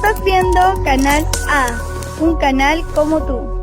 Estás viendo Canal A, un canal como tú.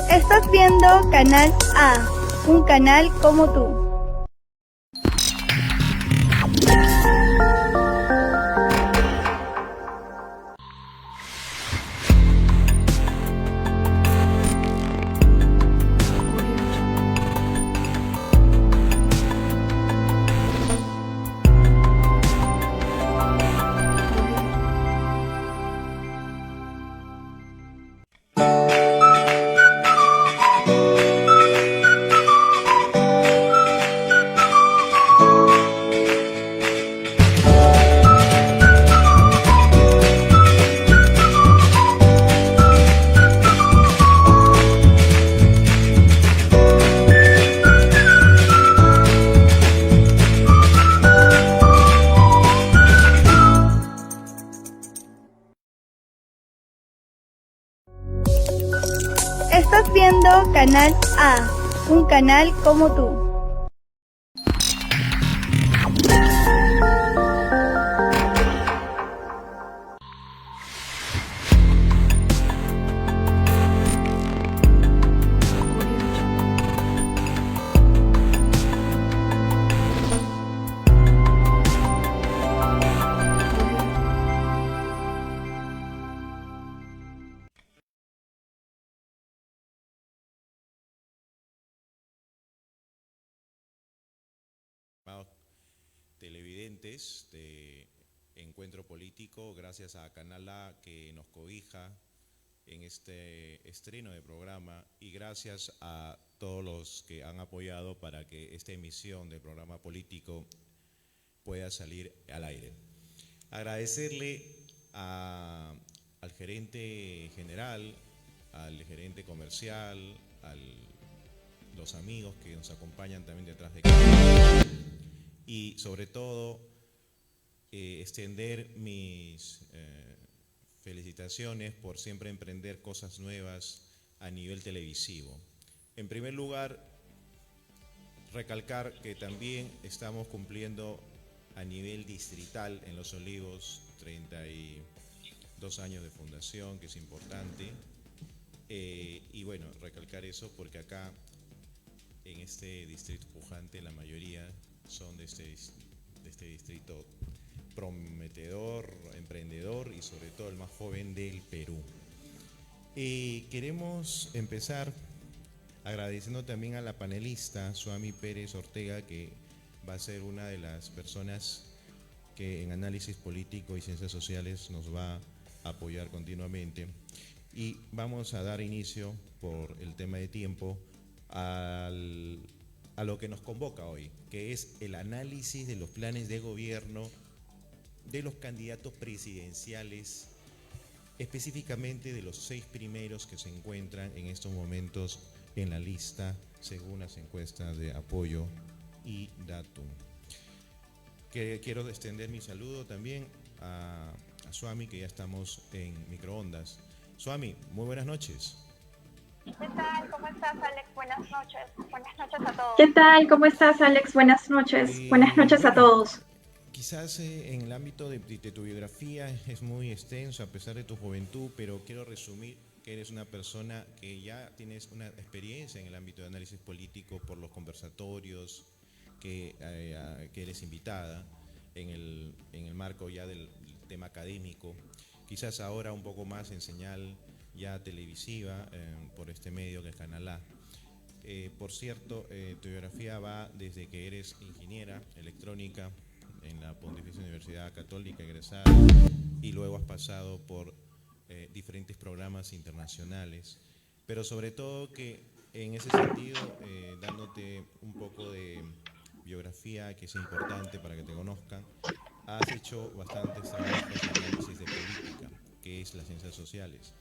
Estás viendo Canal A, un canal como tú. Estás viendo Canal A, un canal como tú. Televidentes de Encuentro Político, gracias a Canal A que nos cobija en este estreno de programa y gracias a todos los que han apoyado para que esta emisión del programa político pueda salir al aire. Agradecerle al gerente general, al gerente comercial, a los amigos que nos acompañan también detrás de cámara y sobre todo extender mis felicitaciones por siempre emprender cosas nuevas a nivel televisivo. En primer lugar, recalcar que también estamos cumpliendo a nivel distrital en Los Olivos 32 años de fundación, que es importante. Y bueno, recalcar eso porque acá en este distrito pujante la mayoría son de este distrito prometedor, emprendedor y sobre todo el más joven del Perú. Queremos empezar agradeciendo también a la panelista Suami Pérez Ortega, que va a ser una de las personas que en análisis político y ciencias sociales nos va a apoyar continuamente. Y vamos a dar inicio, por el tema de tiempo, a lo que nos convoca hoy, que es el análisis de los planes de gobierno de los candidatos presidenciales, específicamente de los 6 primeros que se encuentran en estos momentos en la lista según las encuestas de apoyo y Datum. Quiero extender mi saludo también a Suami, que ya estamos en microondas. Suami, muy buenas noches. ¿Qué tal? ¿Cómo estás, Alex? Buenas noches. Buenas noches a todos. ¿Qué tal? ¿Cómo estás, Alex? Buenas noches. Buenas noches a todos. Quizás en el ámbito de tu biografía es muy extenso a pesar de tu juventud, pero quiero resumir que eres una persona que ya tienes una experiencia en el ámbito de análisis político por los conversatorios que eres invitada en el marco ya del tema académico, quizás ahora un poco más en señal ya televisiva por este medio que es Canal A. Por cierto, tu biografía va desde que eres ingeniera electrónica en la Pontificia Universidad Católica egresada y luego has pasado por diferentes programas internacionales, pero sobre todo que en ese sentido, dándote un poco de biografía que es importante para que te conozcan, has hecho bastantes trabajos de análisis de política, que es las ciencias sociales.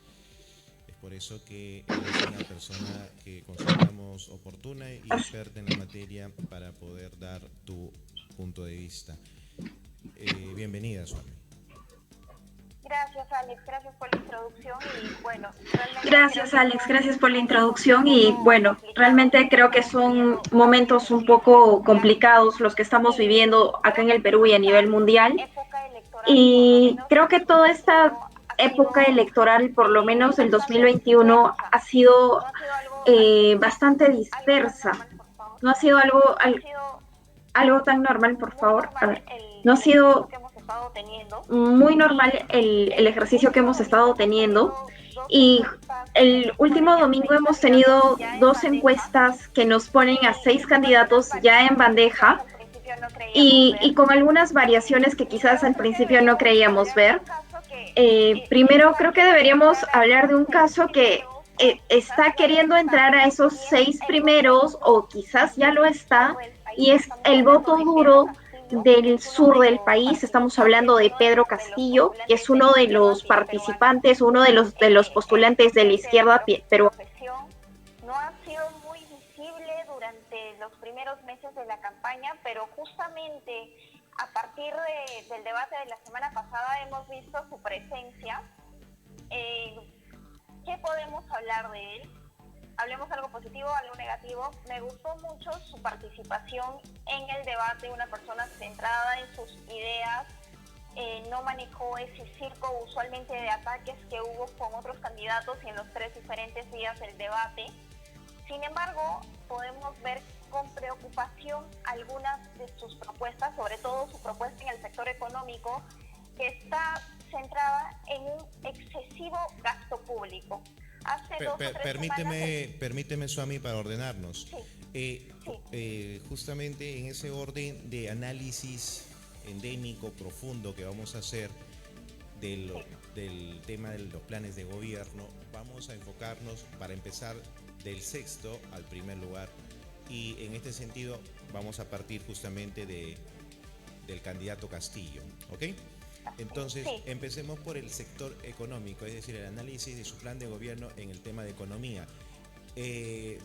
Es por eso que eres una persona que consideramos oportuna y experta en la materia para poder dar tu punto de vista. Bienvenida, Suami. Gracias, Alex, gracias por la introducción y bueno, Gracias, Alex, gracias por la introducción y bueno, realmente creo que son momentos un poco complicados los que estamos viviendo acá en el Perú y a nivel mundial. Y creo que toda esta época electoral, por lo menos el 2021, ha sido bastante dispersa. No ha sido algo tan normal, por favor. A ver, no ha sido muy normal el ejercicio que hemos estado teniendo. Y el último domingo hemos tenido 2 encuestas que nos ponen a 6 candidatos ya en bandeja y con algunas variaciones que quizás al principio no creíamos ver. Primero creo que deberíamos hablar de un caso que está queriendo entrar a esos 6 primeros o quizás ya lo está, y es el voto duro del sur del país. Estamos hablando de Pedro Castillo, que es uno de los participantes, uno de los postulantes de la izquierda peruana. No ha sido muy visible durante los primeros meses de la campaña, pero justamente a partir del debate de la semana pasada hemos visto su presencia. ¿Qué podemos hablar de él? Hablemos algo positivo, algo negativo. Me gustó mucho su participación en el debate, una persona centrada en sus ideas, no manejó ese circo usualmente de ataques que hubo con otros candidatos y en los 3 diferentes días del debate. Sin embargo, podemos ver con preocupación algunas de sus propuestas, sobre todo su propuesta en el sector económico, que está centrada en un excesivo gasto público. Permíteme, Suami, para ordenarnos. Sí. Justamente en ese orden de análisis endémico profundo que vamos a hacer del tema de los planes de gobierno, vamos a enfocarnos, para empezar, del sexto al primer lugar, y en este sentido vamos a partir justamente del candidato Castillo, ¿ok? Entonces, empecemos por el sector económico, es decir, el análisis de su plan de gobierno en el tema de economía.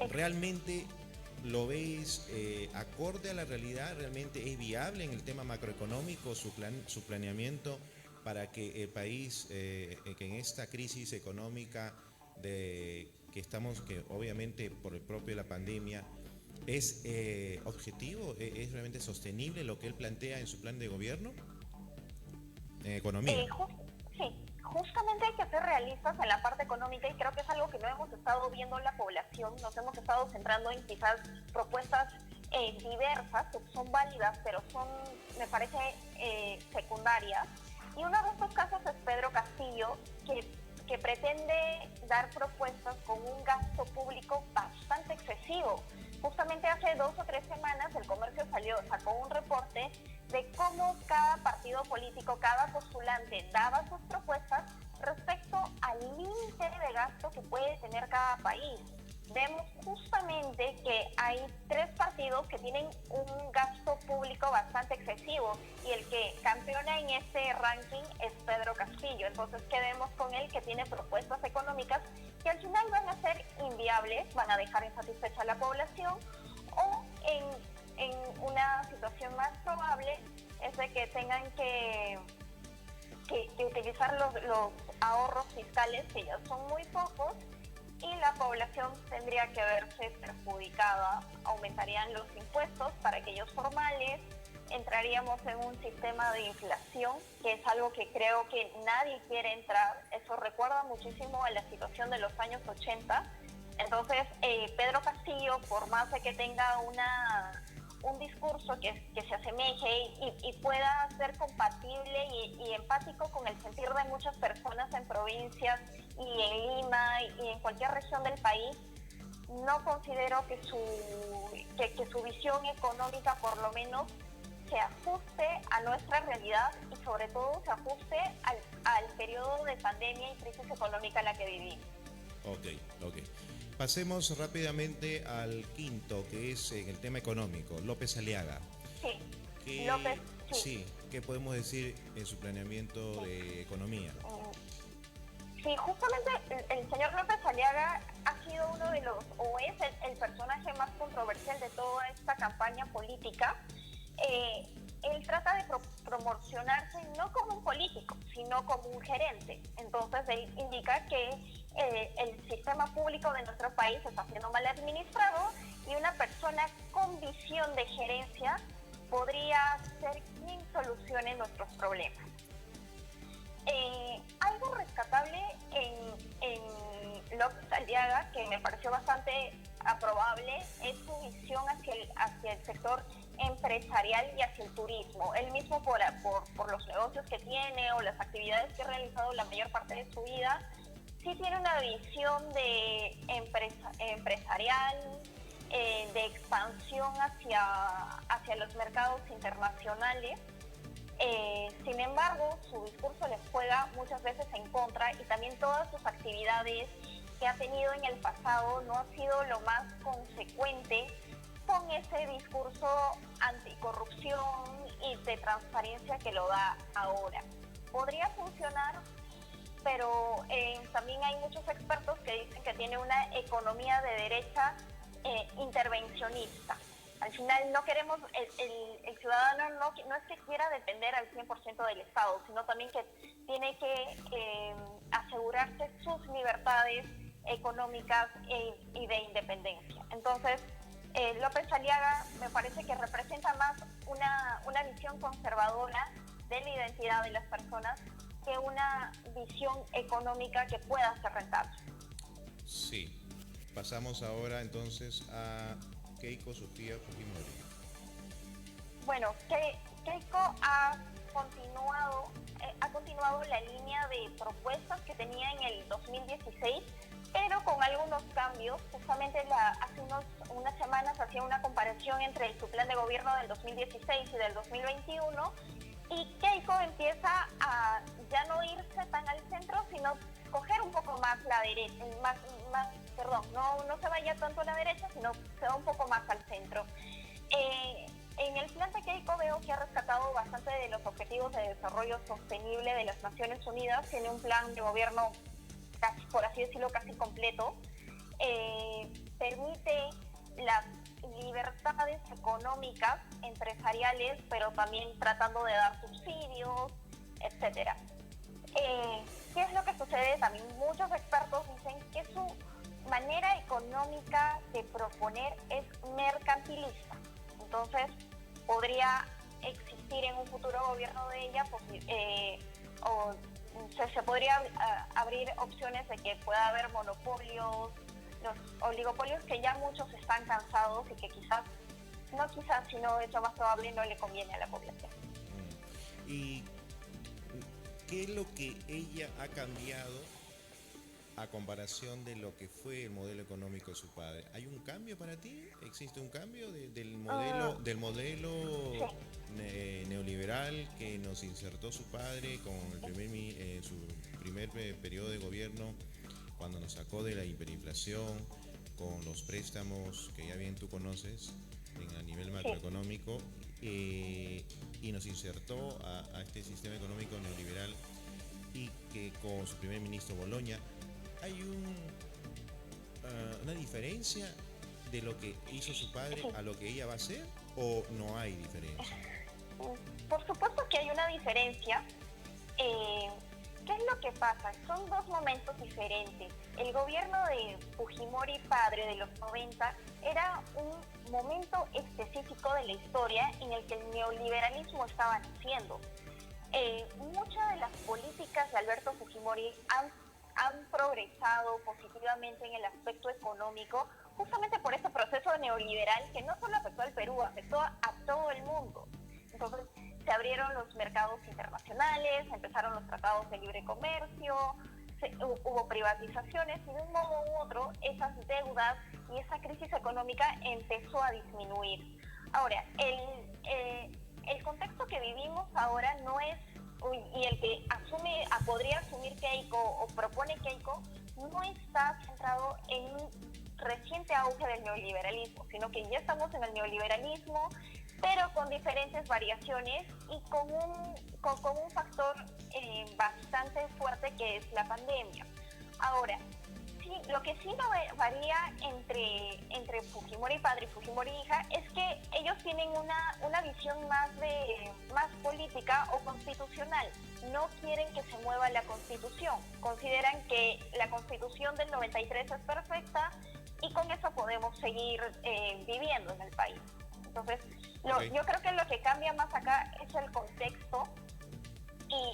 ¿Realmente lo veis acorde a la realidad? ¿Realmente es viable en el tema macroeconómico su planeamiento para que el país, que en esta crisis económica que obviamente por el propio de la pandemia, es objetivo, es realmente sostenible lo que él plantea en su plan de gobierno? Economía. Justamente hay que ser realistas en la parte económica y creo que es algo que no hemos estado viendo en la población. Nos hemos estado centrando en quizás propuestas diversas que son válidas, pero son, me parece, secundarias. Y uno de estos casos es Pedro Castillo, que pretende dar propuestas con un gasto público bastante excesivo. Justamente hace 2 o 3 semanas el Comercio sacó un reporte de cómo cada partido político, cada postulante daba sus propuestas respecto al límite de gasto que puede tener cada país. Vemos justamente que hay 3 partidos que tienen un gasto público bastante excesivo y el que campeona en este ranking es Pedro Castillo. Entonces, ¿qué vemos con él? Que tiene propuestas económicas que al final van a ser inviables, van a dejar insatisfecha a la población, o en una situación más probable es de que tengan que utilizar los ahorros fiscales, que ya son muy pocos, y la población tendría que verse perjudicada. Aumentarían los impuestos para aquellos formales, entraríamos en un sistema de inflación, que es algo que creo que nadie quiere entrar. Eso recuerda muchísimo a la situación de los años 80. Entonces, Pedro Castillo, por más de que tenga un discurso que se asemeje y pueda ser compatible y empático con el sentir de muchas personas en provincias y en Lima y en cualquier región del país, no considero que su visión económica por lo menos se ajuste a nuestra realidad y sobre todo se ajuste al periodo de pandemia y crisis económica en la que vivimos. Ok. Pasemos rápidamente al quinto, que es en el tema económico, López Aliaga. Sí, ¿Qué podemos decir en su planeamiento de economía? Sí, justamente el señor López Aliaga ha sido uno de los, o es el personaje más controversial de toda esta campaña política. Él trata de promocionarse no como un político, sino como un gerente. Entonces él indica que el sistema público de nuestro país está siendo mal administrado y una persona con visión de gerencia podría ser quien solucione nuestros problemas. Algo rescatable en López Aliaga, que me pareció bastante aprobable, es su visión hacia el sector empresarial y hacia el turismo. Él mismo por los negocios que tiene o las actividades que ha realizado la mayor parte de su vida, sí tiene una visión de empresarial, de expansión hacia los mercados internacionales. Sin embargo, su discurso les juega muchas veces en contra y también todas sus actividades que ha tenido en el pasado no ha sido lo más consecuente con ese discurso anticorrupción y de transparencia que lo da ahora. Podría funcionar, pero también hay muchos expertos que dicen que tiene una economía de derecha intervencionista. Al final no queremos, el ciudadano no es que quiera depender al 100% del Estado, sino también que tiene que asegurarse sus libertades económicas y de independencia. Entonces, López Aliaga me parece que representa más una visión conservadora de la identidad de las personas que una visión económica que pueda ser rentable. Sí. Pasamos ahora entonces a Keiko Sofía Fujimori. Bueno, Keiko ha continuado la línea de propuestas que tenía en el 2016, pero con algunos cambios. Justamente hace unas semanas hacía una comparación entre su plan de gobierno del 2016 y del 2021, y Keiko empieza a ya no irse tan al centro, sino coger un poco más la derecha, no se vaya tanto a la derecha, sino se va un poco más al centro. En el plan de Keiko veo que ha rescatado bastante de los objetivos de desarrollo sostenible de las Naciones Unidas. Tiene un plan de gobierno, casi, por así decirlo, casi completo. Permite las libertades económicas, empresariales, pero también tratando de dar subsidios, etcétera. ¿Qué es lo que sucede? También muchos expertos dicen que su manera económica de proponer es mercantilista. Entonces, podría existir en un futuro gobierno de ella, se podría abrir opciones de que pueda haber monopolios, los oligopolios que ya muchos están cansados y que sino de hecho más probable no le conviene a la población. ¿Y qué es lo que ella ha cambiado a comparación de lo que fue el modelo económico de su padre? ¿Hay un cambio para ti? ¿Existe un cambio del modelo neoliberal que nos insertó su padre con su primer periodo de gobierno, cuando nos sacó de la hiperinflación, con los préstamos que ya bien tú conoces a nivel macroeconómico, y nos insertó a este sistema económico neoliberal, y que con su primer ministro Boloña hay una diferencia de lo que hizo su padre a lo que ella va a hacer, o no hay diferencia? Por supuesto que hay una diferencia. ¿Qué es lo que pasa? Son dos momentos diferentes. El gobierno de Fujimori padre de los 90 era un momento específico de la historia en el que el neoliberalismo estaba naciendo. Muchas de las políticas de Alberto Fujimori han progresado positivamente en el aspecto económico, justamente por este proceso neoliberal que no solo afectó al Perú, afectó a todo el mundo. Entonces, se abrieron los mercados internacionales, empezaron los tratados de libre comercio, hubo privatizaciones, y de un modo u otro esas deudas y esa crisis económica empezó a disminuir. Ahora, el contexto que vivimos ahora no es, y el que podría asumir Keiko o propone Keiko, no está centrado en un reciente auge del neoliberalismo, sino que ya estamos en el neoliberalismo, pero con diferentes variaciones y con un factor bastante fuerte, que es la pandemia. Ahora, sí, lo que sí varía entre Fujimori padre y Fujimori hija es que ellos tienen una visión más política o constitucional. No quieren que se mueva la Constitución. Consideran que la Constitución del 93 es perfecta y con eso podemos seguir viviendo en el país. Entonces, yo creo que lo que cambia más acá es el contexto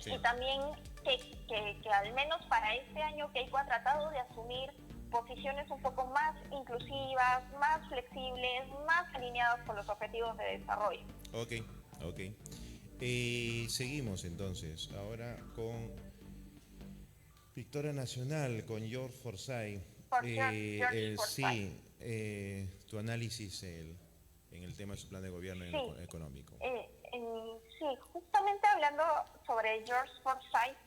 y también que al menos para este año Keiko ha tratado de asumir posiciones un poco más inclusivas, más flexibles, más alineadas con los objetivos de desarrollo. Ok. Seguimos entonces, ahora con Victoria Nacional, con George Forsyth. George Forsyth. Sí, tu análisis en el tema de su plan de gobierno económico. Sí, justamente hablando sobre George Forsyth,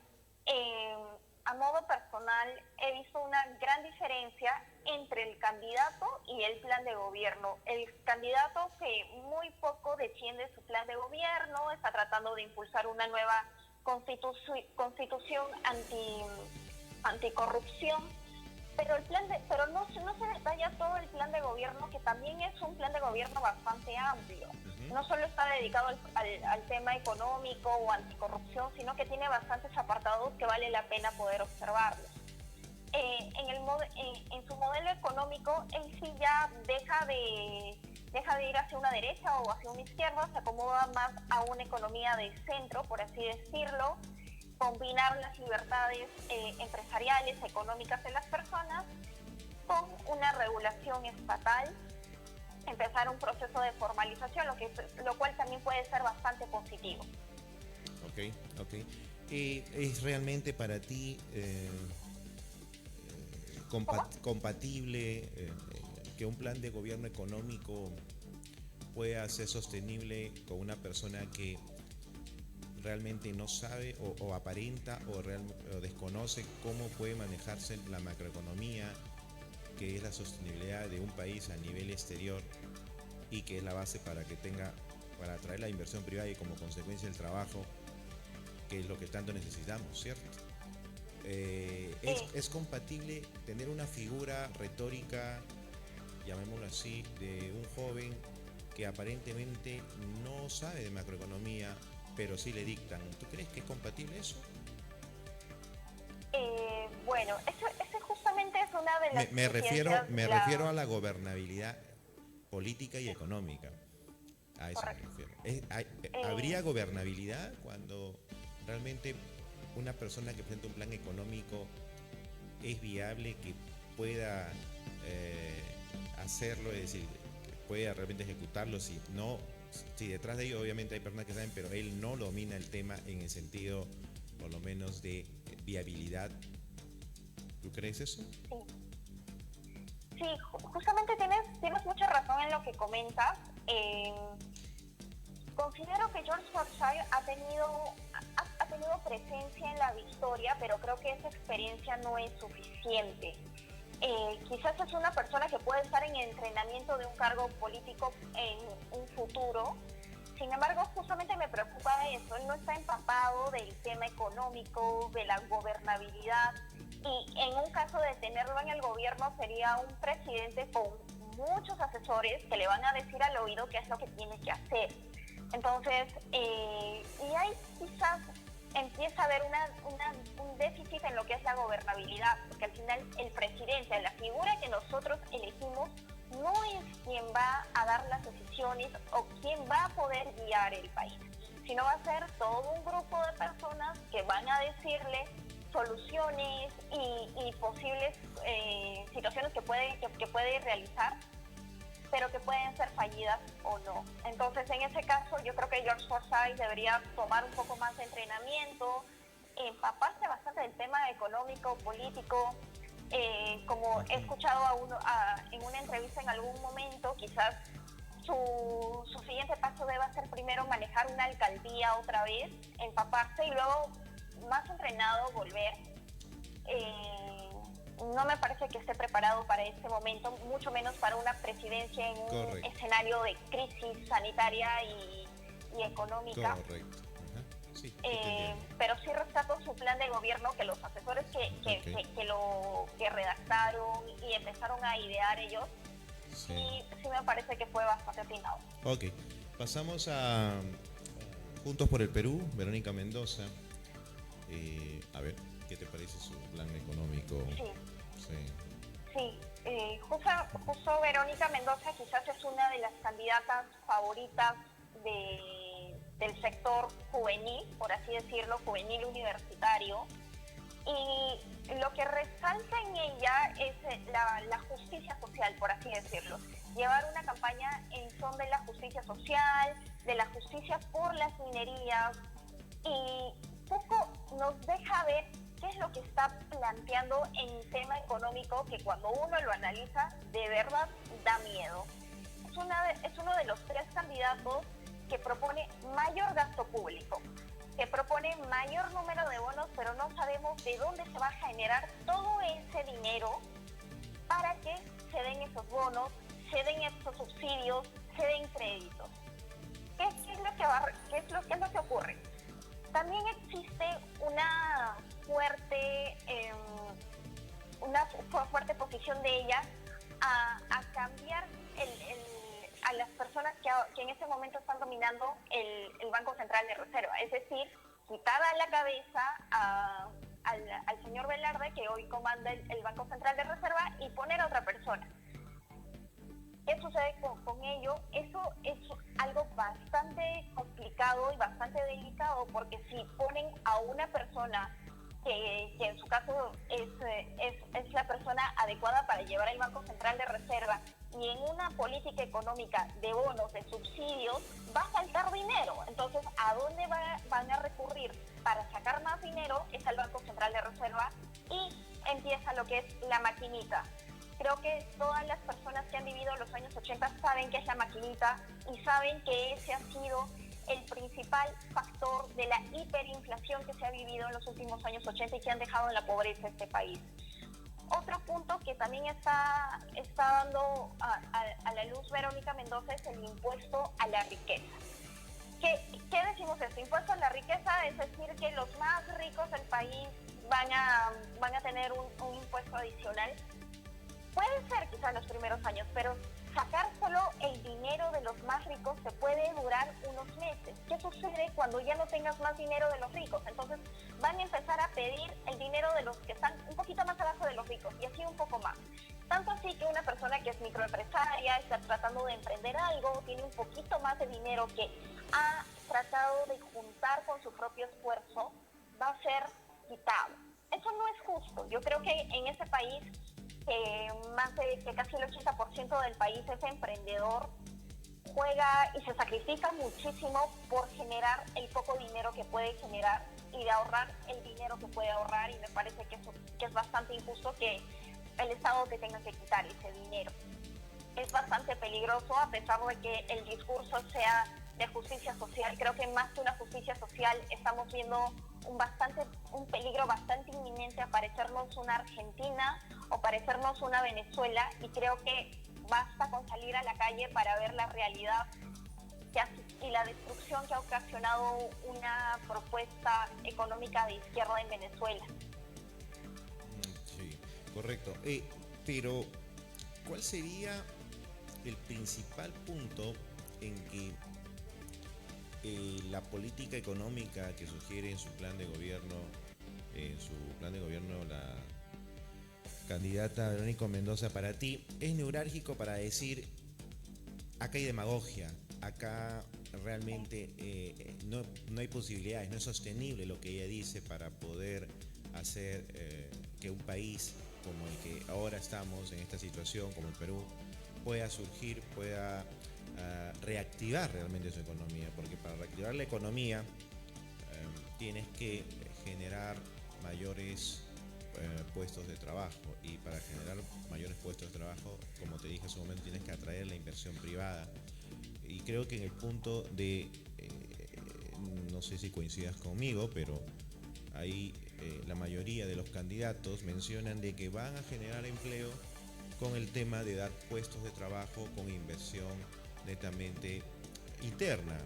a modo personal he visto una gran diferencia entre el candidato y el plan de gobierno. El candidato, que muy poco defiende su plan de gobierno, está tratando de impulsar una nueva constitución anticorrupción, pero no se detalla todo el plan de gobierno, que también es un plan de gobierno bastante amplio. No solo está dedicado al tema económico o anticorrupción, sino que tiene bastantes apartados que vale la pena poder observarlos. En su modelo económico, él sí ya deja de ir hacia una derecha o hacia una izquierda, se acomoda más a una economía de centro, por así decirlo, combinar las libertades empresariales, económicas de las personas con una regulación estatal, empezar un proceso de formalización, lo cual también puede ser bastante positivo. Ok. ¿Es realmente para ti compatible que un plan de gobierno económico pueda ser sostenible con una persona que realmente no sabe o aparenta o desconoce cómo puede manejarse la macroeconomía, que es la sostenibilidad de un país a nivel exterior y que es la base para atraer la inversión privada y como consecuencia el trabajo, que es lo que tanto necesitamos, ¿cierto? ¿Es compatible tener una figura retórica, llamémoslo así, de un joven que aparentemente no sabe de macroeconomía, pero sí le dictan? ¿Tú crees que es compatible eso? Bueno, ese justamente es una de las... Me refiero a la gobernabilidad política y económica. A eso Correcto. me refiero. ¿Habría gobernabilidad cuando realmente una persona que presenta un plan económico es viable que pueda hacerlo, es decir, que pueda realmente ejecutarlo? Si detrás de ello obviamente hay personas que saben, pero él no domina el tema en el sentido, por lo menos, de viabilidad. ¿Tú crees eso? Sí, justamente tienes mucha razón en lo que comentas. Considero que George Forsyth ha tenido presencia en la historia, pero creo que esa experiencia no es suficiente. Quizás es una persona que puede estar en entrenamiento de un cargo político en un futuro. Sin embargo, justamente me preocupa eso. Él no está empapado del tema económico, de la gobernabilidad, y en un caso de tenerlo en el gobierno sería un presidente con muchos asesores que le van a decir al oído qué es lo que tiene que hacer. Entonces, y ahí quizás empieza a haber un déficit en lo que es la gobernabilidad, porque al final el presidente, la figura que nosotros elegimos, no es quien va a dar las decisiones o quien va a poder guiar el país, sino va a ser todo un grupo de personas que van a decirle soluciones y posibles situaciones que puede realizar, pero que pueden ser fallidas o no. Entonces, en ese caso, yo creo que George Forsyth debería tomar un poco más de entrenamiento, empaparse bastante del tema económico, político, Como he escuchado en una entrevista en algún momento, quizás su siguiente paso deba ser primero manejar una alcaldía otra vez, empaparse y luego, más entrenado, volver. No me parece que esté preparado para este momento, mucho menos para una presidencia en un escenario de crisis sanitaria y económica. Correcto. Sí, pero sí rescato su plan de gobierno, que los asesores que redactaron y empezaron a idear ellos, sí me parece que fue bastante atinado. Ok, pasamos a Juntos por el Perú, Verónica Mendoza. A ver, ¿qué te parece su plan económico? Sí, justo Verónica Mendoza quizás es una de las candidatas favoritas del sector juvenil, por así decirlo, juvenil universitario. Y lo que resalta en ella es la justicia social, por así decirlo. Llevar una campaña en son de la justicia social, de la justicia por las minerías, y poco nos deja ver qué es lo que está planteando en el tema económico, que cuando uno lo analiza, de verdad da miedo. Es uno de los 3 candidatos que propone mayor gasto público, que propone mayor número de bonos, pero no sabemos de dónde se va a generar todo ese dinero para que se den esos bonos, se den esos subsidios, se den créditos. ¿Qué es lo que ocurre? También existe una fuerte posición de ella a cambiar a las personas que en este momento están dominando el Banco Central de Reserva, es decir, quitar a la cabeza al señor Velarde, que hoy comanda el Banco Central de Reserva, y poner a otra persona. ¿Qué sucede con ello? Eso es algo bastante complicado y bastante delicado, porque si ponen a una persona que en su caso es la persona adecuada para llevar el Banco Central de Reserva, y en una política económica de bonos, de subsidios, va a faltar dinero. Entonces, ¿a dónde van a recurrir para sacar más dinero? Es al Banco Central de Reserva, y empieza lo que es la maquinita. Creo que todas las personas que han vivido los años 80 saben qué es la maquinita y saben que ese ha sido el principal factor de la hiperinflación que se ha vivido en los últimos años 80 y que han dejado en la pobreza este país. Otro punto que también está dando a la luz Verónica Mendoza es el impuesto a la riqueza. ¿Qué decimos de este impuesto a la riqueza? Es decir, que los más ricos del país van a tener un impuesto adicional. Puede ser quizás los primeros años, pero sacar solo el dinero de los más ricos te puede durar unos meses. ¿Qué sucede cuando ya no tengas más dinero de los ricos? Entonces van a empezar a pedir el dinero de los que están un poquito más abajo de los ricos, y así un poco más. Tanto así que una persona que es microempresaria, está tratando de emprender algo, tiene un poquito más de dinero que ha tratado de juntar con su propio esfuerzo, va a ser quitado. Eso no es justo. Yo creo que en este país, que casi el 80% del país es emprendedor, juega y se sacrifica muchísimo por generar el poco dinero que puede generar y de ahorrar el dinero que puede ahorrar, y me parece que es bastante injusto que el Estado te tenga que quitar ese dinero. Es bastante peligroso, a pesar de que el discurso sea de justicia social. Creo que más que una justicia social estamos viendo un peligro bastante inminente a parecernos una Argentina o parecernos una Venezuela, y creo que basta con salir a la calle para ver la realidad y la destrucción que ha ocasionado una propuesta económica de izquierda en Venezuela. Sí, correcto. Pero, ¿cuál sería el principal punto en que la política económica que sugiere en su plan de gobierno, la candidata Verónica Mendoza, para ti es neurálgico para decir, acá hay demagogia, acá realmente no hay posibilidades, no es sostenible lo que ella dice para poder hacer que un país como el que ahora estamos, en esta situación, como el Perú, pueda surgir, pueda reactivar realmente su economía? Porque para reactivar la economía tienes que generar mayores puestos de trabajo, y para generar mayores puestos de trabajo, como te dije hace un momento, tienes que atraer la inversión privada. Y creo que en el punto de, no sé si coincidas conmigo, pero ahí la mayoría de los candidatos mencionan de que van a generar empleo con el tema de dar puestos de trabajo con inversión netamente interna,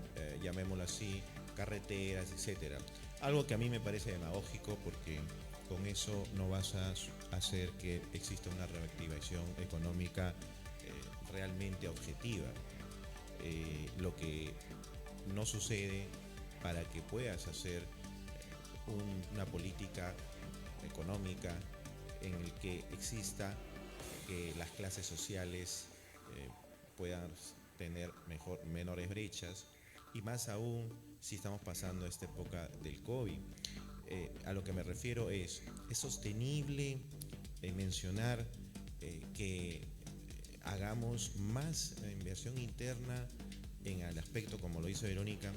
llamémoslo así, carreteras, etcétera. Algo que a mí me parece demagógico, porque con eso no vas a hacer que exista una reactivación económica realmente objetiva. Lo que no sucede para que puedas hacer una política económica en el que exista que las clases sociales puedan tener menores brechas, y más aún si estamos pasando esta época del COVID. A lo que me refiero es sostenible mencionar que hagamos más inversión interna en el aspecto, como lo hizo Verónica,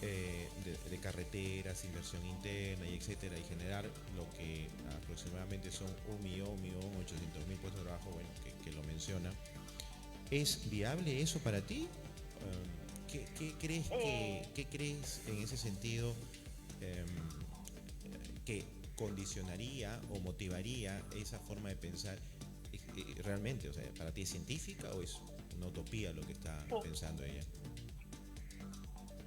de carreteras, inversión interna y etcétera, y generar lo que aproximadamente son 1.800.000 puestos de trabajo, bueno, que lo menciona. ¿Es viable eso para ti? ¿Qué crees en ese sentido que condicionaría o motivaría esa forma de pensar realmente? O sea, ¿para ti es científica o es una utopía lo que está pensando ella?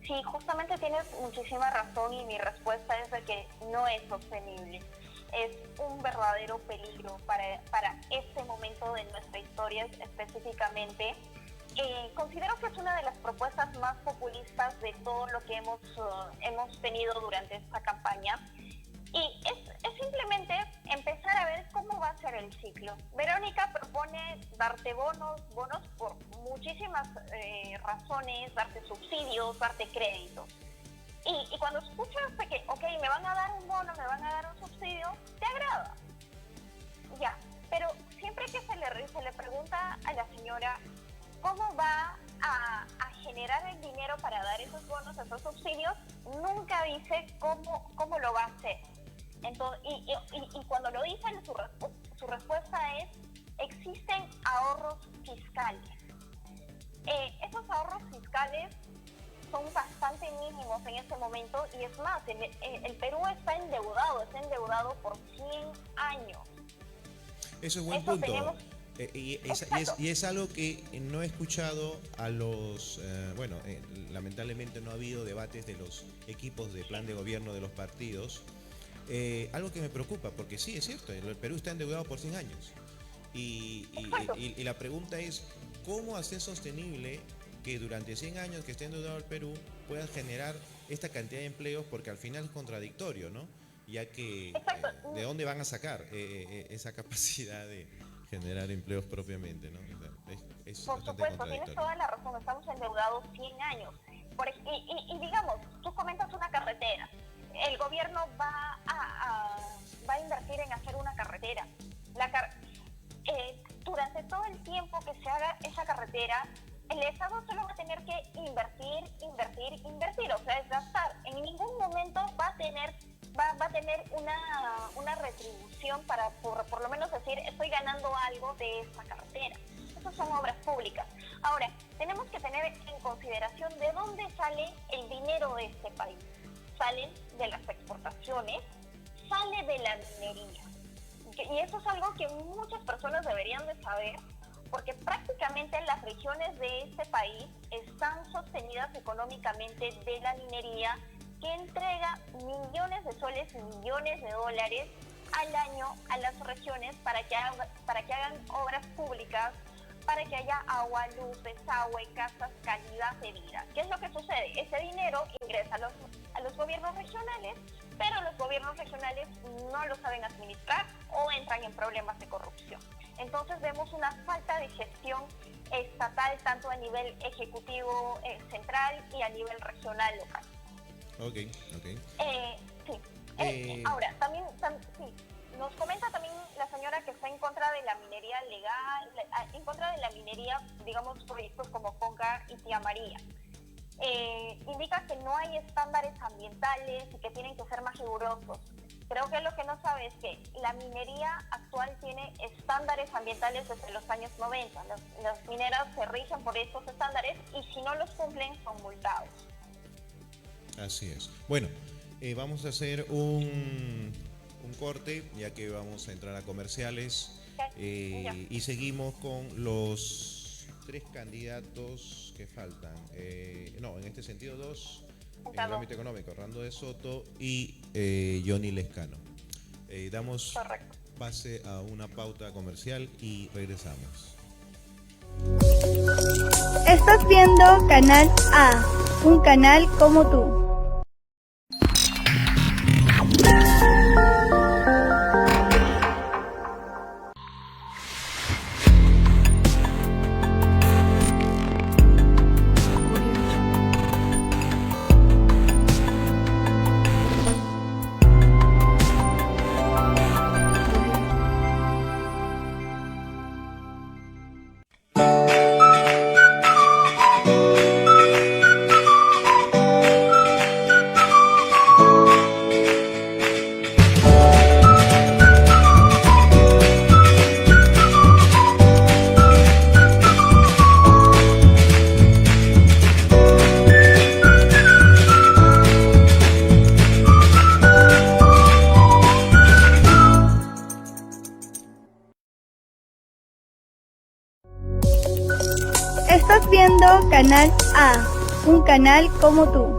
Sí, justamente tienes muchísima razón, y mi respuesta es de que no es sostenible. Es un verdadero peligro para este momento de nuestra historia específicamente. Considero que es una de las propuestas más populistas de todo lo que hemos tenido durante esta campaña. Y es simplemente empezar a ver cómo va a ser el ciclo. Verónica propone darte bonos por muchísimas razones, darte subsidios, darte créditos. Y cuando escuchas de que, ok, me van a dar un bono, me van a dar un subsidio, te agrada. Ya, pero siempre que se le pregunta a la señora cómo va a generar el dinero para dar esos bonos, esos subsidios, nunca dice cómo lo va a hacer. Entonces, y cuando lo dicen, su respuesta es: existen ahorros fiscales. Esos ahorros fiscales son bastante mínimos en este momento, y es más, el Perú está endeudado por 100 años. Eso es buen punto. Y es algo que no he escuchado a los... lamentablemente no ha habido debates de los equipos de plan de gobierno de los partidos. Algo que me preocupa, porque sí, es cierto, el Perú está endeudado por 100 años. Y la pregunta es, ¿cómo hacer sostenible que durante 100 años que esté endeudado el Perú pueda generar esta cantidad de empleos? Porque al final es contradictorio, ¿no? Ya que ¿de dónde van a sacar esa capacidad de generar empleos propiamente, ¿no? Es por supuesto, tienes toda la razón, estamos endeudados 100 años. Y digamos, tú comentas una carretera, el gobierno va a invertir en hacer una carretera. Durante todo el tiempo que se haga esa carretera, el Estado solo va a tener que invertir, o sea, es gastar. En ningún momento va a tener una retribución para por lo menos decir, estoy ganando algo de esta carretera. Esas son obras públicas. Ahora, tenemos que tener en consideración de dónde sale el dinero de este país. Salen de las exportaciones, sale de la minería. Y eso es algo que muchas personas deberían de saber, porque prácticamente las regiones de este país están sostenidas económicamente de la minería, que entrega millones de soles y millones de dólares al año a las regiones para que hagan obras públicas, para que haya agua, luz, desagüe, casas, calidad de vida. ¿Qué es lo que sucede? Ese dinero ingresa a los gobiernos regionales, pero los gobiernos regionales no lo saben administrar o entran en problemas de corrupción. Entonces vemos una falta de gestión estatal, tanto a nivel ejecutivo central y a nivel regional local. Ok. Sí. Ahora, también nos comenta también la señora que está en contra de la minería legal, en contra de la minería, digamos, proyectos como Conga y Tía María. Indica que no hay estándares ambientales y que tienen que ser más rigurosos. Creo que lo que no sabe es que la minería actual tiene estándares ambientales desde los años 90. Las mineras se rigen por estos estándares y si no los cumplen son multados. Así es. Bueno, vamos a hacer un corte, ya que vamos a entrar a comerciales. Y seguimos con los 3 candidatos que faltan. En este sentido 2, en el ámbito económico, Orlando de Soto y Johnny Lescano. Damos pase a una pauta comercial y regresamos. Estás viendo Canal A, un canal como tú. Estás viendo Canal A, un canal como tú.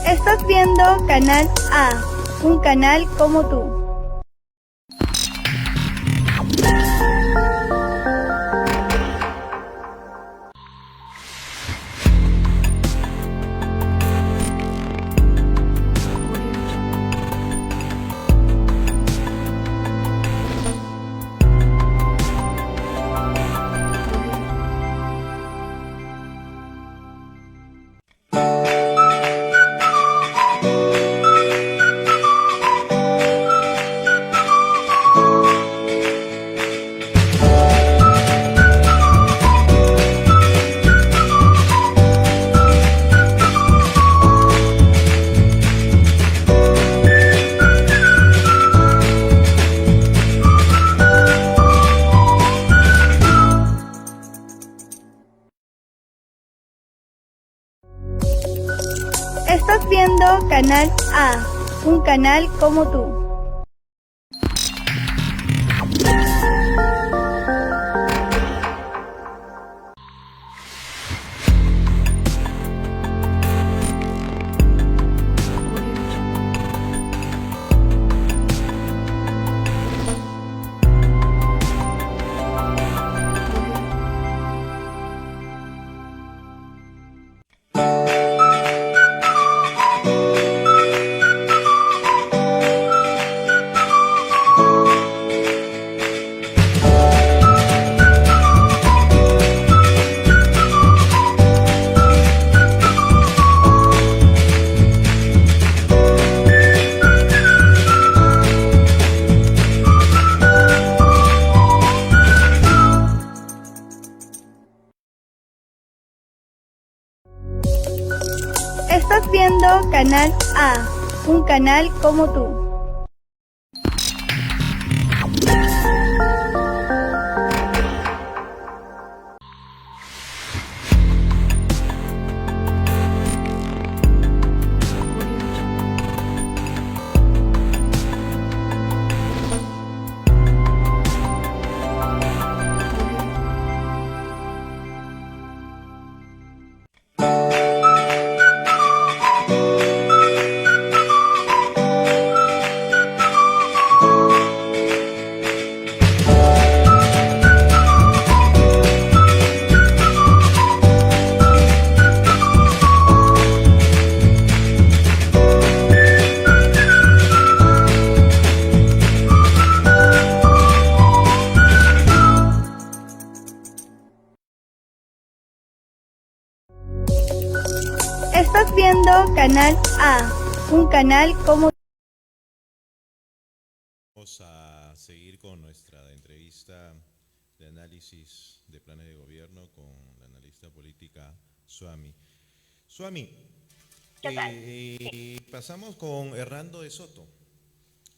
Estás viendo Canal A, un canal como tú. Estás viendo Canal A, un canal como tú. Estás viendo Canal A, un canal como tú. Estás viendo Canal A, un canal como... Vamos a seguir con nuestra entrevista de análisis de planes de gobierno con la analista política Suami. Suami, ¿Qué tal? pasamos con Hernando de Soto,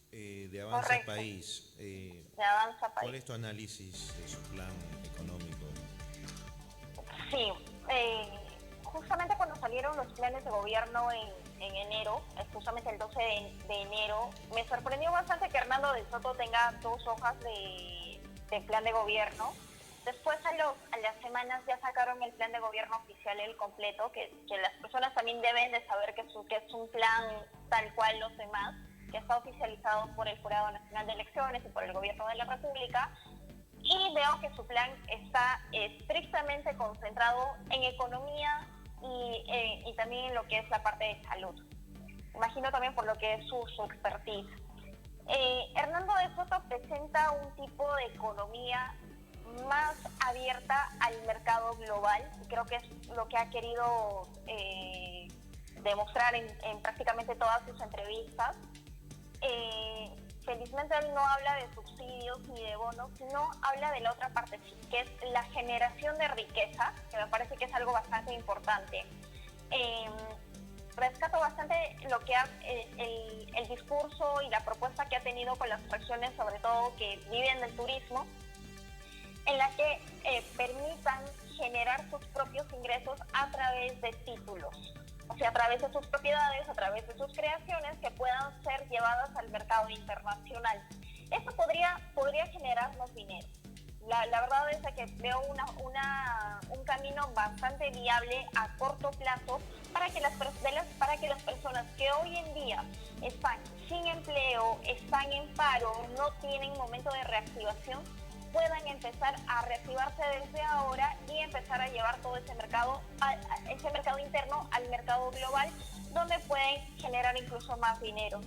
de Avanza Correcto. País. De Avanza País. ¿Cuál es tu análisis de su plan económico? Sí, justamente cuando salieron los planes de gobierno en enero, justamente el 12 de enero, me sorprendió bastante que Hernando de Soto tenga 2 hojas de plan de gobierno. Después a las semanas ya sacaron el plan de gobierno oficial, el completo, que las personas también deben de saber que es un plan tal cual los demás, que está oficializado por el Jurado Nacional de Elecciones y por el Gobierno de la República. Y veo que su plan está estrictamente concentrado en economía y también en lo que es la parte de salud. Imagino también por lo que es su expertise. Hernando de Soto presenta un tipo de economía más abierta al mercado global, y creo que es lo que ha querido demostrar en prácticamente todas sus entrevistas. Felizmente él no habla de subsidios ni de bonos, sino habla de la otra parte, que es la generación de riqueza, que me parece que es algo bastante importante. Rescato bastante lo que el discurso y la propuesta que ha tenido con las regiones, sobre todo que viven del turismo, en la que permitan generar sus propios ingresos a través de títulos. O sea, a través de sus propiedades, a través de sus creaciones que puedan ser llevadas al mercado internacional. Esto podría generarnos dinero. La verdad es que veo un camino bastante viable a corto plazo para que las personas que hoy en día están sin empleo, están en paro, no tienen momento de reactivación, puedan empezar a reactivarse desde ahora y empezar a llevar todo ese mercado interno al mercado global, donde pueden generar incluso más dinero.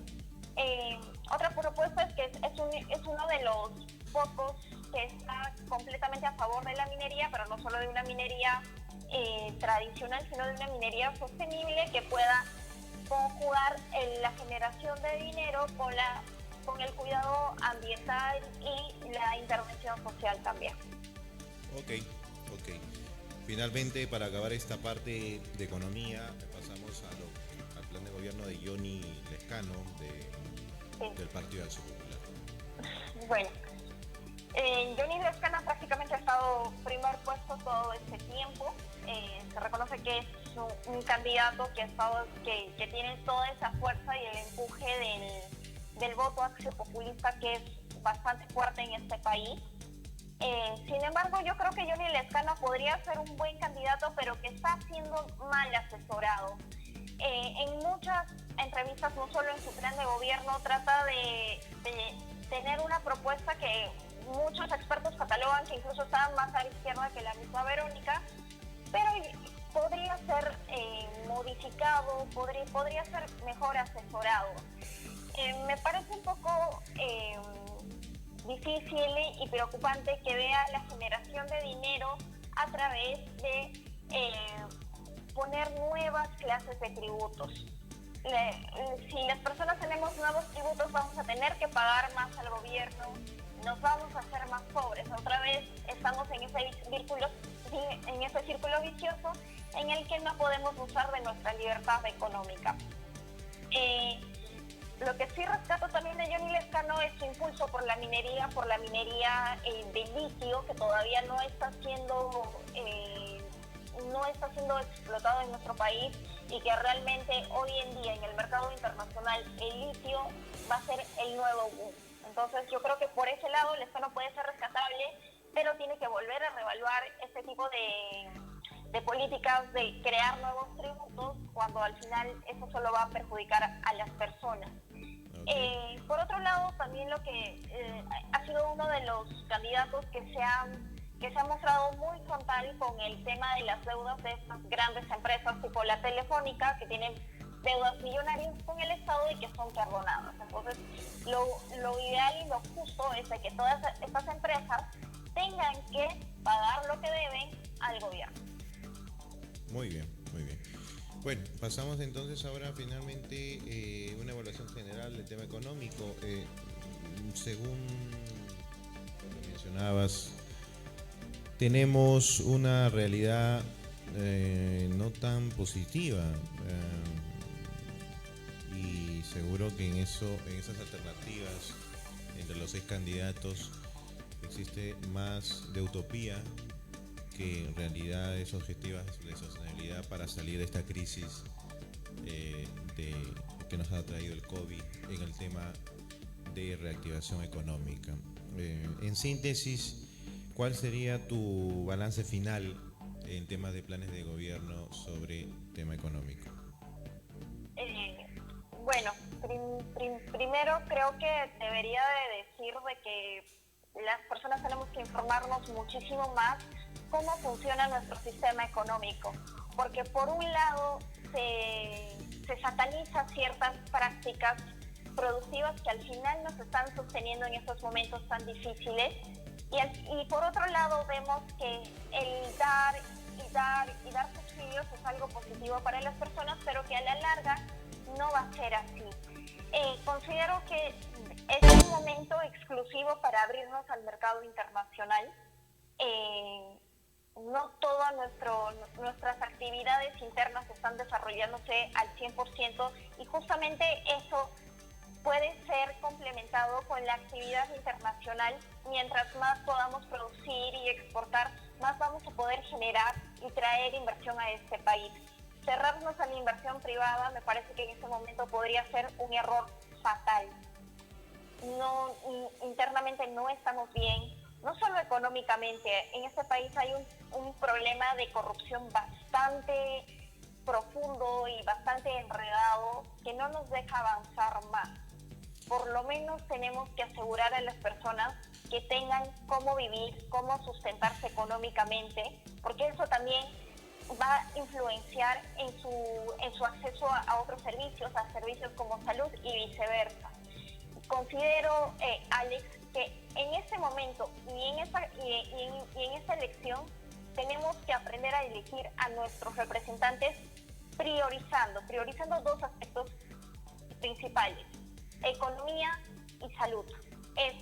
Otra propuesta es que es uno de los pocos que está completamente a favor de la minería, pero no solo de una minería tradicional, sino de una minería sostenible que pueda conjugar la generación de dinero con el cuidado ambiental y la intervención social también. Ok. Finalmente, para acabar esta parte de economía, pasamos al plan de gobierno de Johnny Lescano del Partido de Acción Popular. Bueno, Johnny Lescano prácticamente ha estado primer puesto todo este tiempo. Se reconoce que es un candidato que tiene toda esa fuerza y el empuje del voto axio-populista, que es bastante fuerte en este país. Sin embargo, yo creo que Johnny Lescano podría ser un buen candidato, pero que está siendo mal asesorado. En muchas entrevistas, no solo en su plan de gobierno, trata de tener una propuesta que muchos expertos catalogan que incluso está más a la izquierda que la misma Verónica, pero podría ser modificado, podría ser mejor asesorado. Me parece un poco difícil y preocupante que vea la generación de dinero a través de poner nuevas clases de tributos. Si las personas tenemos nuevos tributos, vamos a tener que pagar más al gobierno, nos vamos a hacer más pobres. Otra vez estamos en ese círculo vicioso en el que no podemos usar de nuestra libertad económica. Lo que sí rescato también de Johnny Lescano es su impulso por la minería de litio, que todavía no está siendo explotado en nuestro país, y que realmente hoy en día en el mercado internacional el litio va a ser el nuevo boom. Entonces yo creo que por ese lado Lescano puede ser rescatable, pero tiene que volver a reevaluar este tipo de políticas de crear nuevos tributos, cuando al final eso solo va a perjudicar a las personas. Okay. Por otro lado, también lo que ha sido uno de los candidatos que se ha mostrado muy frontal con el tema de las deudas de estas grandes empresas tipo la Telefónica, que tienen deudas millonarias con el Estado y que son perdonadas. Entonces, lo ideal y lo justo es de que todas estas empresas tengan que pagar lo que deben al gobierno. Muy bien, muy bien. Bueno, pasamos entonces ahora finalmente una evaluación general del tema económico. Según lo que mencionabas, tenemos una realidad no tan positiva y seguro que en esas alternativas entre los 6 candidatos existe más de utopía que realidades objetivas de sostenibilidad para salir de esta crisis que nos ha traído el COVID en el tema de reactivación económica. En síntesis, ¿cuál sería tu balance final en temas de planes de gobierno sobre tema económico? Bueno, primero creo que debería de decir de que las personas tenemos que informarnos muchísimo más cómo funciona nuestro sistema económico, porque por un lado se sataniza ciertas prácticas productivas que al final nos están sosteniendo en estos momentos tan difíciles y por otro lado vemos que el dar subsidios es algo positivo para las personas, pero que a la larga no va a ser así. Considero que es un momento exclusivo para abrirnos al mercado internacional. No todas nuestras actividades internas están desarrollándose al 100% y justamente eso puede ser complementado con la actividad internacional. Mientras más podamos producir y exportar, más vamos a poder generar y traer inversión a este país. Cerrarnos a la inversión privada me parece que en este momento podría ser un error fatal. Internamente no estamos bien, no solo económicamente. En este país hay un problema de corrupción bastante profundo y bastante enredado que no nos deja avanzar más. Por lo menos tenemos que asegurar a las personas que tengan cómo vivir, cómo sustentarse económicamente, porque eso también va a influenciar en su acceso a otros servicios, a servicios como salud y viceversa. Considero, Alex, que en este momento y en esta elección tenemos que aprender a elegir a nuestros representantes priorizando 2 aspectos principales: economía y salud. Es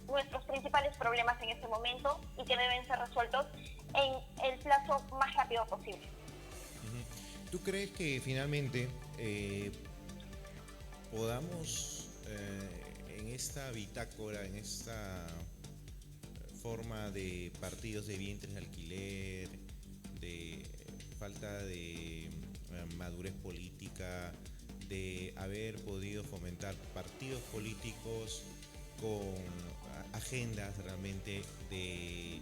nuestros principales problemas en este momento y que deben ser resueltos en el plazo más rápido posible. ¿Tú crees que finalmente podamos en esta bitácora, en esta forma de partidos de vientres de alquiler, de falta de madurez política, de haber podido fomentar partidos políticos con agendas realmente de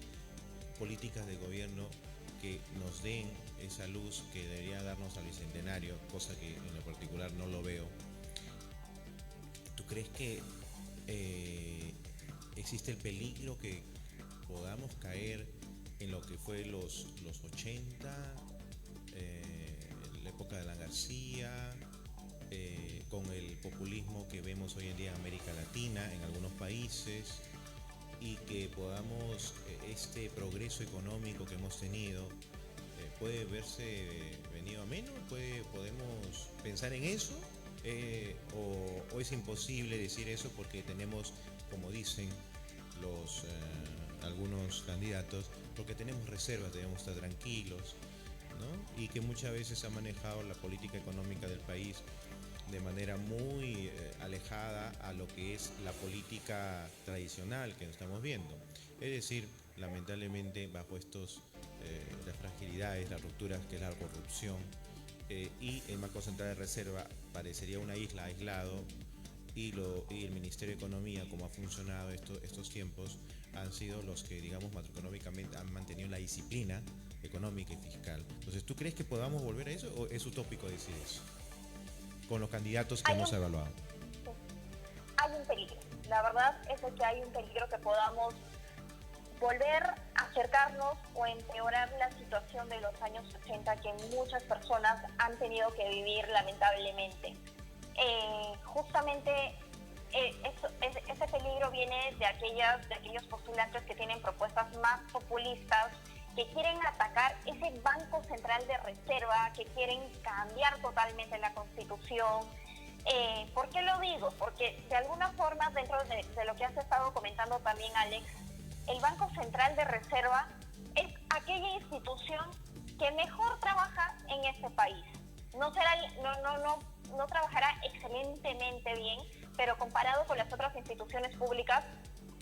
políticas de gobierno que nos den esa luz que debería darnos al bicentenario, cosa que en lo particular no lo veo? ¿Tú crees que existe el peligro que podamos caer en lo que fue los 80, la época de Alan García, con el populismo que vemos hoy en día en América Latina, en algunos países, y que podamos, este progreso económico que hemos tenido, puede verse venido a menos? ¿Podemos pensar en eso? ¿O es imposible decir eso porque tenemos, como dicen algunos candidatos, porque tenemos reservas, debemos estar tranquilos, ¿no? Y que muchas veces ha manejado la política económica del país de manera muy alejada a lo que es la política tradicional que estamos viendo. Es decir, lamentablemente bajo las fragilidades, las rupturas que es la corrupción, y el Banco Central de Reserva parecería una isla aislado, y el Ministerio de Economía, como ha funcionado estos tiempos, han sido los que, digamos, macroeconómicamente han mantenido la disciplina económica y fiscal. Entonces, ¿tú crees que podamos volver a eso o es utópico decir eso con los candidatos que hemos evaluado? Hay un peligro. La verdad es que hay un peligro que podamos volver a acercarnos o empeorar la situación de los años 80 que muchas personas han tenido que vivir lamentablemente. Justamente ese peligro viene de aquellos postulantes que tienen propuestas más populistas que quieren atacar ese Banco Central de Reserva, que quieren cambiar totalmente la Constitución. ¿Por qué lo digo? Porque de alguna forma, dentro de lo que has estado comentando también, Alex, el Banco Central de Reserva es aquella institución que mejor trabaja en este país. No trabajará excelentemente bien, pero comparado con las otras instituciones públicas,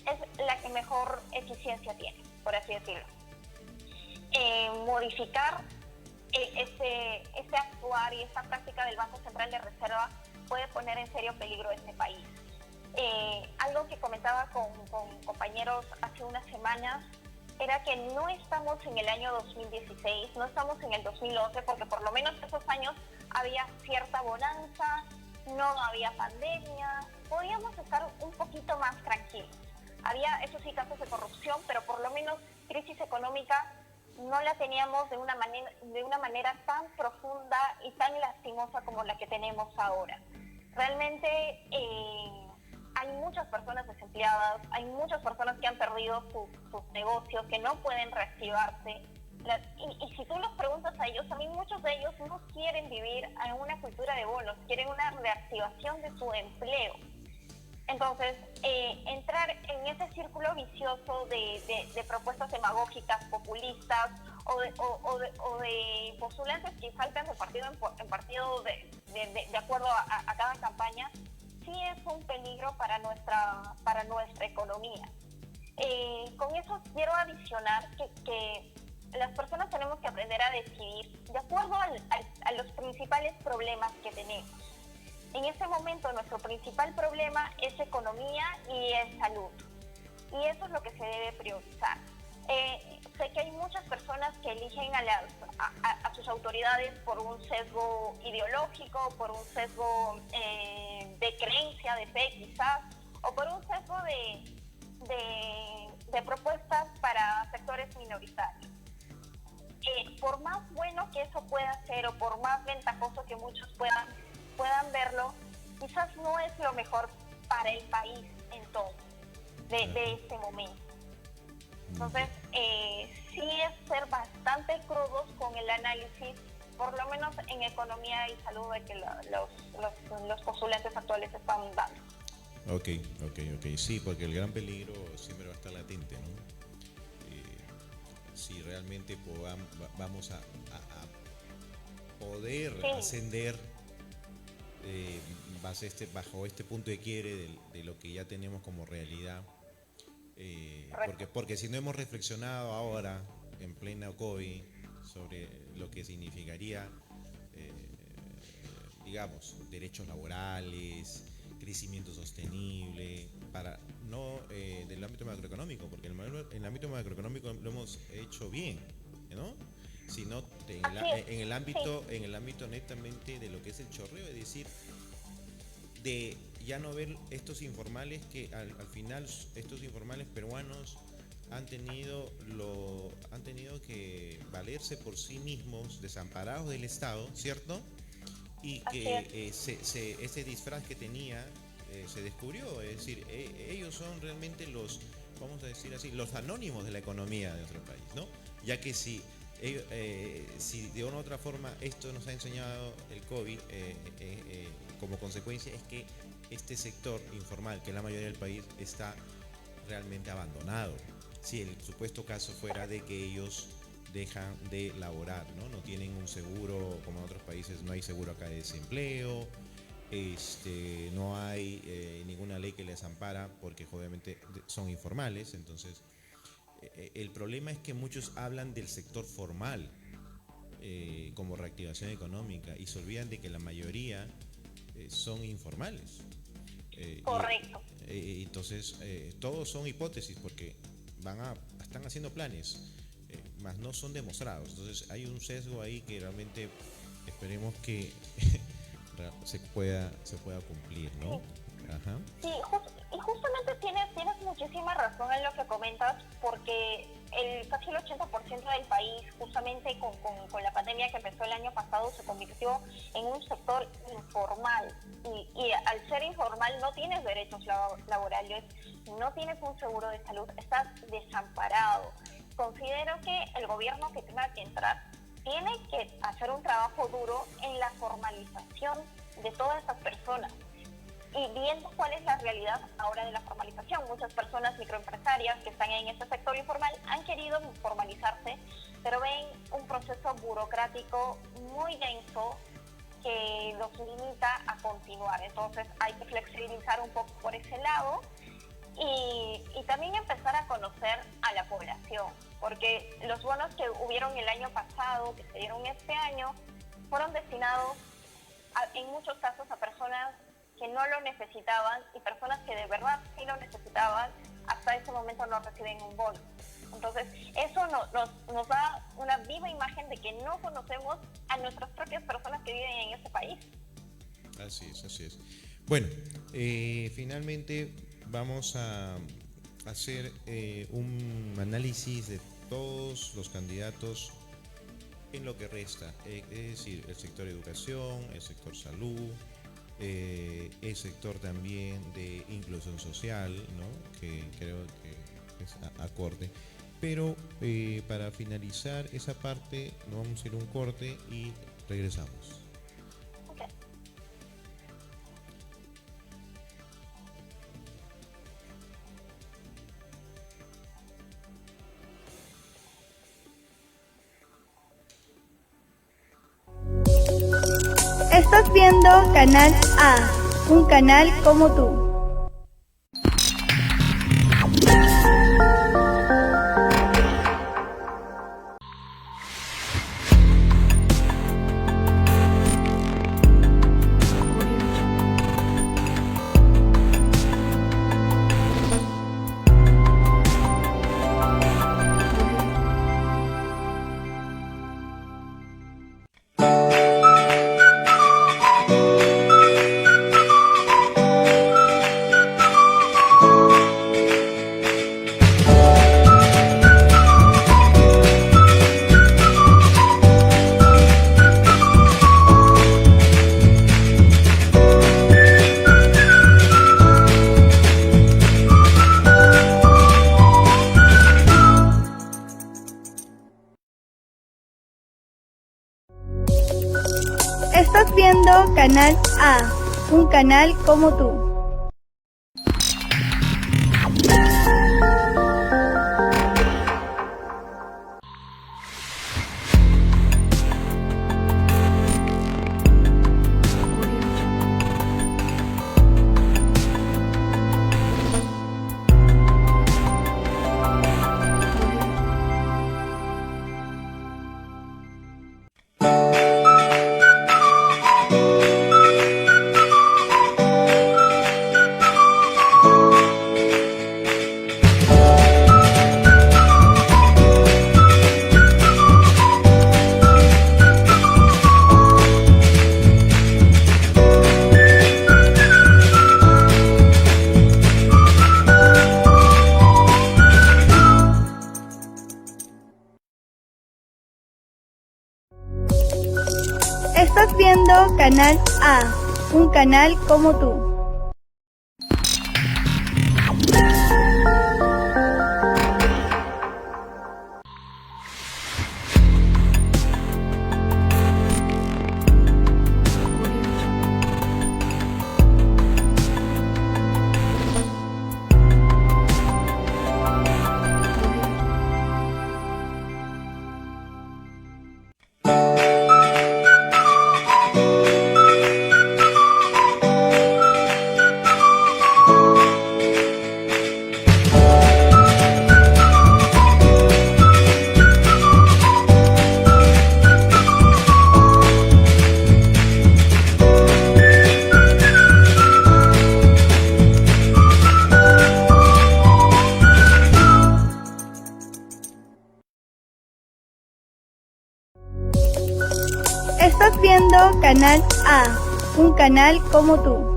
es la que mejor eficiencia tiene, por así decirlo. Modificar este actuar y esta práctica del Banco Central de Reserva puede poner en serio peligro a este país. Algo que comentaba con compañeros hace unas semanas era que no estamos en el año 2016, no estamos en el 2011, porque por lo menos esos años había cierta bonanza, no había pandemia, podíamos estar un poquito más tranquilos. Había, eso sí, casos de corrupción, pero por lo menos crisis económica no la teníamos de una manera tan profunda y tan lastimosa como la que tenemos ahora. Realmente hay muchas personas desempleadas, hay muchas personas que han perdido sus negocios, que no pueden reactivarse. Y si tú los preguntas a ellos, también muchos de ellos no quieren vivir en una cultura de bonos, quieren una reactivación de su empleo. Entonces, entrar en ese círculo vicioso de propuestas demagógicas, populistas o de postulantes que saltan de partido en partido de acuerdo a cada campaña, sí es un peligro para nuestra economía. Con eso quiero adicionar que las personas tenemos que aprender a decidir de acuerdo a los principales problemas que tenemos. En este momento nuestro principal problema es economía y es salud. Y eso es lo que se debe priorizar. Sé que hay muchas personas que eligen a sus autoridades por un sesgo ideológico, por un sesgo de creencia, de fe quizás, o por un sesgo de propuestas para sectores minoritarios. Por más bueno que eso pueda ser o por más ventajoso que muchos puedan verlo, quizás no es lo mejor para el país en todo de este momento. Entonces, sí es ser bastante crudos con el análisis, por lo menos en economía y salud, de que los postulantes actuales están dando. Ok. Sí, porque el gran peligro siempre va a estar latente, ¿no? Si realmente vamos a poder ascender bajo este punto de quiebre de lo que ya tenemos como realidad, porque si no hemos reflexionado ahora en plena COVID sobre lo que significaría digamos derechos laborales, crecimiento sostenible, para no del ámbito macroeconómico, porque en el ámbito macroeconómico lo hemos hecho bien, ¿no? Sino en el ámbito netamente de lo que es el chorreo, es decir, de ya no ver estos informales que al final estos informales peruanos han tenido que valerse por sí mismos, desamparados del Estado, ¿cierto? Y que ese disfraz que tenía se descubrió, es decir, ellos son realmente los, vamos a decir así, los anónimos de la economía de nuestro país, ¿no? Ya que si de una u otra forma esto nos ha enseñado el COVID, como consecuencia es que este sector informal, que es la mayoría del país, está realmente abandonado. Si el supuesto caso fuera de que ellos dejan de laborar, ¿no? No tienen un seguro, como en otros países no hay seguro acá de desempleo, no hay ninguna ley que les ampara porque obviamente son informales. Entonces el problema es que muchos hablan del sector formal como reactivación económica y se olvidan de que la mayoría son informales. Correcto. Entonces todos son hipótesis porque están haciendo planes, más no son demostrados. Entonces hay un sesgo ahí que realmente esperemos que se pueda cumplir, ¿no? Ajá. Sí, y justamente tienes muchísima razón en lo que comentas, porque casi el 80% del país, justamente con la pandemia que empezó el año pasado, se convirtió en un sector informal. Y al ser informal no tienes derechos laborales, no tienes un seguro de salud, estás desamparado. considero que el gobierno que tenga que entrar tiene que hacer un trabajo duro en la formalización de todas estas personas y viendo cuál es la realidad ahora de la formalización. Muchas personas microempresarias que están en este sector informal han querido formalizarse, pero ven un proceso burocrático muy denso que los limita a continuar. Entonces hay que flexibilizar un poco por ese lado y también empezar a conocer a la población, porque los bonos que hubieron el año pasado, que se dieron este año, fueron destinados en muchos casos a personas que no lo necesitaban y personas que de verdad sí lo necesitaban, hasta ese momento no reciben un bono. Entonces, eso nos da una viva imagen de que no conocemos a nuestras propias personas que viven en este país. Así es, así es. Bueno, finalmente vamos a hacer un análisis de todos los candidatos en lo que resta, es decir, el sector educación, el sector salud, el sector también de inclusión social, ¿no? Que creo que es acorde. Pero para finalizar esa parte, nos vamos a ir a un corte y regresamos. Okay. Estás viendo Canal A, un canal como tú. Estás viendo Canal A, un canal como tú. Estás viendo Canal A, un canal como tú. Estás viendo Canal A, un canal como tú.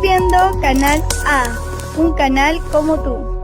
viendo Canal A, un canal como tú.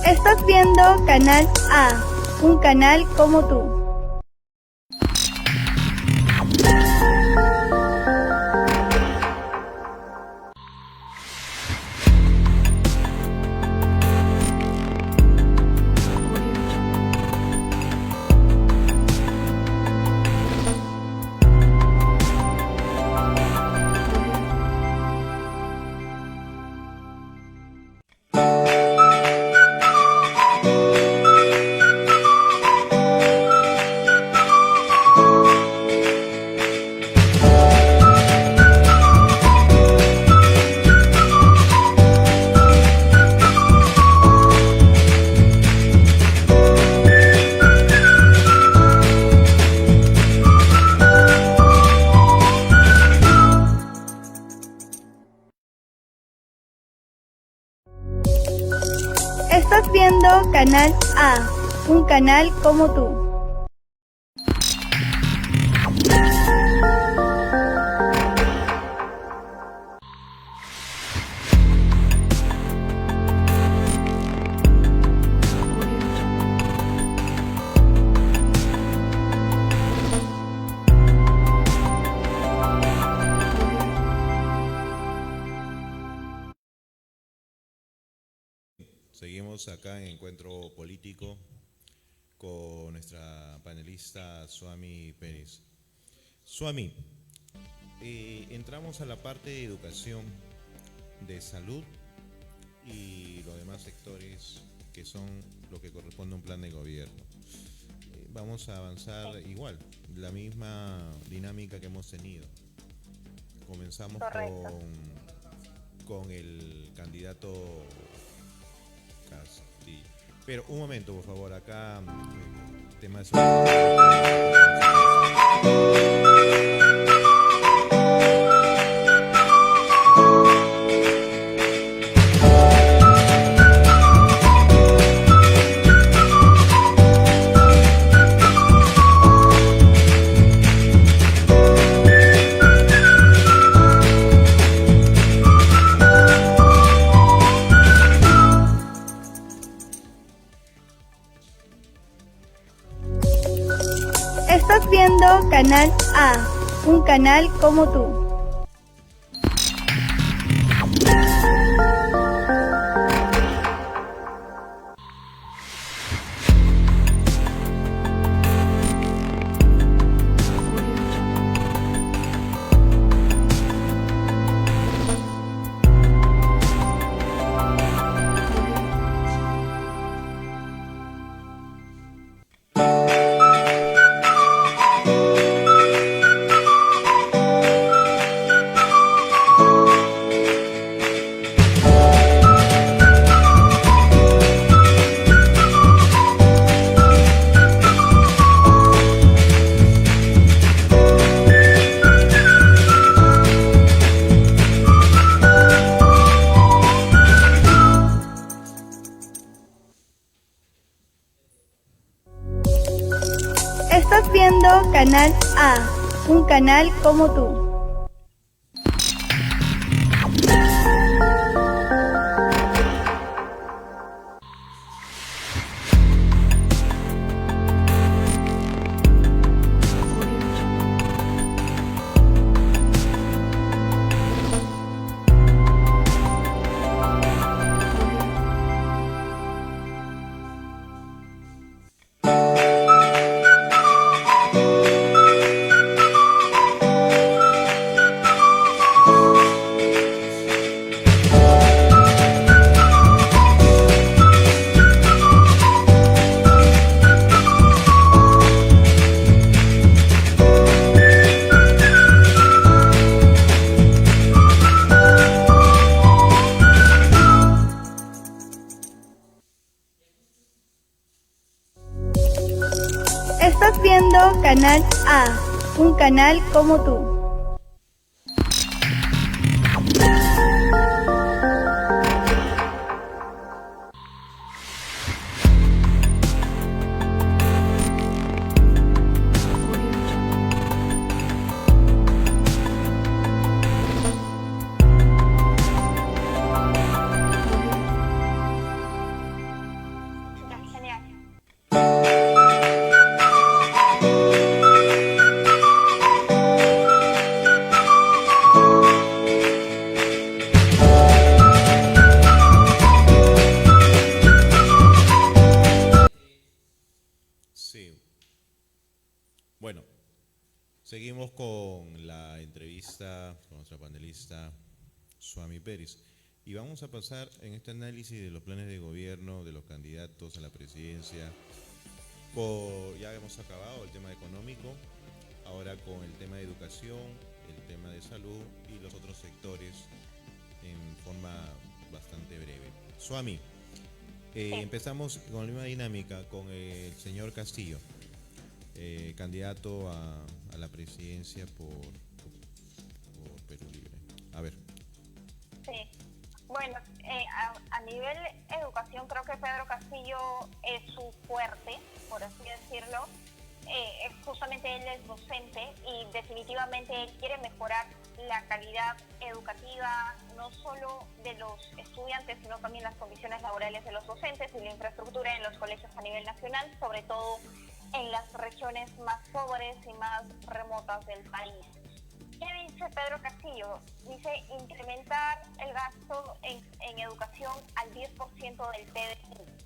Estás viendo Canal A, un canal como tú. Estás viendo Canal A, un canal como tú. Seguimos acá en Encuentro Político con nuestra panelista Suami Pérez. Suami, entramos a la parte de educación, de salud y los demás sectores que son lo que corresponde a un plan de gobierno. Vamos a avanzar igual, la misma dinámica que hemos tenido. Comenzamos con el candidato Castillo. Pero un momento, por favor, acá tema de Estás viendo Canal A, un canal como tú. Estás viendo Canal A, un canal como tú. Estás viendo Canal A, un canal como tú. Bueno, seguimos con la entrevista con nuestra panelista Suami Pérez y vamos a pasar en este análisis de los planes de gobierno de los candidatos a la presidencia. Ya hemos acabado el tema económico, ahora con el tema de educación, el tema de salud y los otros sectores en forma bastante breve. Suami, empezamos con la misma dinámica con el señor Castillo. Candidato a la presidencia por Perú Libre. A ver. Sí. Bueno, a nivel educación creo que Pedro Castillo es su fuerte, por así decirlo. Justamente él es docente y definitivamente él quiere mejorar la calidad educativa, no solo de los estudiantes, sino también las condiciones laborales de los docentes y la infraestructura en los colegios a nivel nacional, sobre todo en las regiones más pobres y más remotas del país. ¿Qué dice Pedro Castillo? Dice incrementar el gasto en educación al 10% del PBI.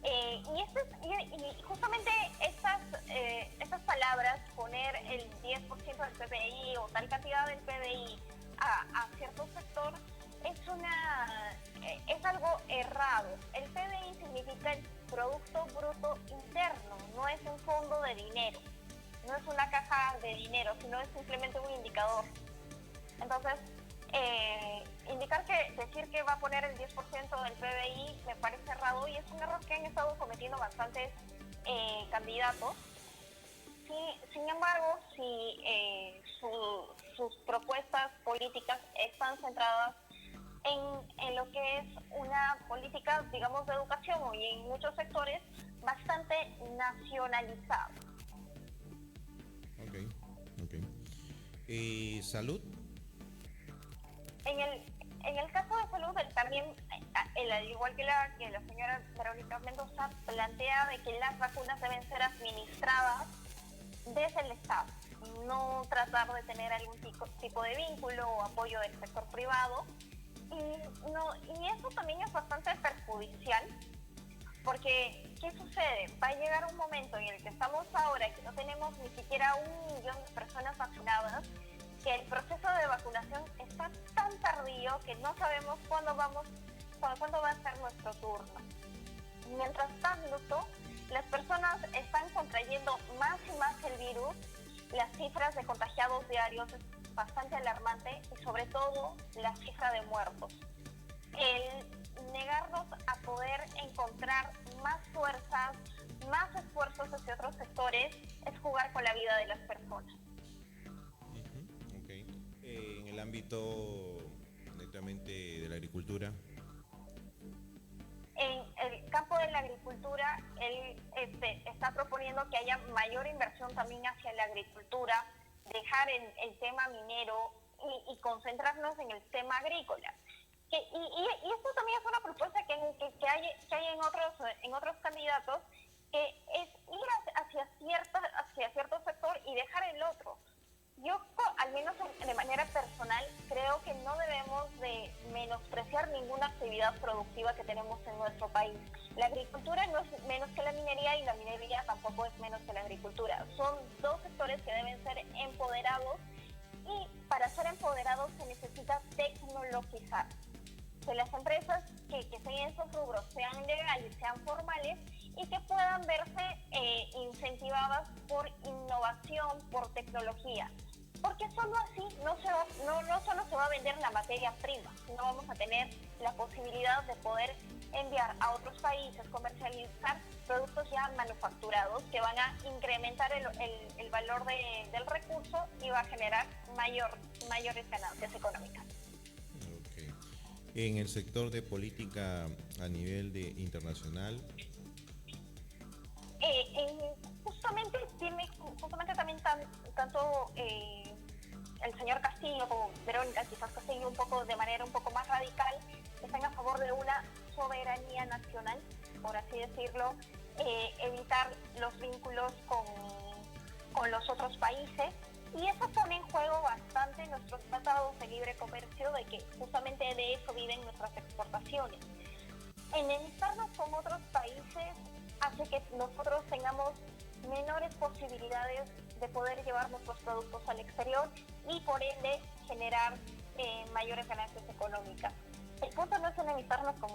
Y justamente estas palabras, poner el 10% del PBI o tal cantidad del PBI a cierto sector, es algo errado. El PBI significa el Producto Bruto Interno, no es un fondo de dinero, no es una caja de dinero, sino es simplemente un indicador. Entonces, decir que va a poner el 10% del PBI me parece errado y es un error que han estado cometiendo bastantes candidatos. Sin embargo, si sus propuestas políticas están centradas en lo que es una política, digamos, de educación y en muchos sectores bastante nacionalizada. Ok. ¿Salud? En el caso de salud, él también, al igual que la señora Verónica Mendoza, plantea de que las vacunas deben ser administradas desde el Estado, no tratar de tener algún tipo de vínculo o apoyo del sector privado. Y eso también es bastante perjudicial, porque ¿qué sucede? Va a llegar un momento en el que estamos ahora, que no tenemos ni siquiera 1 millón de personas vacunadas, que el proceso de vacunación está tan tardío que no sabemos cuándo va a ser nuestro turno. Mientras tanto, las personas están contrayendo más y más el virus, las cifras de contagiados diarios es bastante alarmante y sobre todo la cifra de muertos. El negarnos a poder encontrar más fuerzas, más esfuerzos hacia otros sectores es jugar con la vida de las personas. Okay. En el ámbito netamente de la agricultura. En el campo de la agricultura, él está proponiendo que haya mayor inversión también hacia la agricultura, dejar el tema minero y concentrarnos en el tema agrícola. Y esto también es una propuesta que hay en otros candidatos, que es ir hacia cierto sector y dejar el otro. Yo, al menos de manera personal, creo que no debemos de menospreciar ninguna actividad productiva que tenemos en nuestro país. La agricultura no es menos que la minería y la minería tampoco es menos que la agricultura. Son dos sectores que deben ser empoderados y para ser empoderados se necesita tecnologizar. Que las empresas que estén en esos rubros sean legales, sean formales y que puedan verse incentivadas por innovación, por tecnología. Porque solo así no solo se va a vender la materia prima, sino vamos a tener la posibilidad de poder enviar a otros países, comercializar productos ya manufacturados manufacturados que van a incrementar el valor del recurso y va a generar mayores ganancias económicas. Okay. En el sector de política a nivel internacional. Justamente también tanto el señor Castillo como Verónica, quizás Castillo de manera un poco más radical, están a favor de una soberanía nacional, por así decirlo, evitar los vínculos con los otros países, y eso pone en juego bastante nuestros tratados de libre comercio, de que justamente de eso viven nuestras exportaciones. Enemistarnos con otros países hace que nosotros tengamos menores posibilidades de poder llevar nuestros productos al exterior y por ende generar mayores ganancias económicas. El punto no es enemistarnos con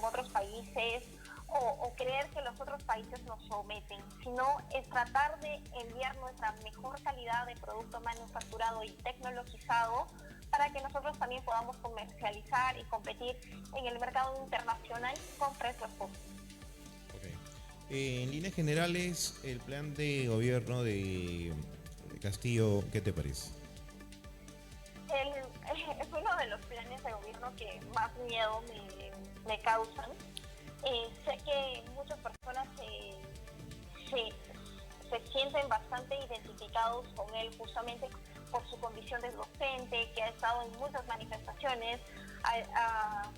otros países o creer que los otros países nos someten, sino es tratar de enviar nuestra mejor calidad de producto manufacturado y tecnologizado para que nosotros también podamos comercializar y competir en el mercado internacional con precios justos. En líneas generales, el plan de gobierno de Castillo, ¿qué te parece? Es uno de los planes de gobierno que más miedo me causan. Sé que muchas personas se sienten bastante identificados con él justamente por su condición de docente, que ha estado en muchas manifestaciones, ha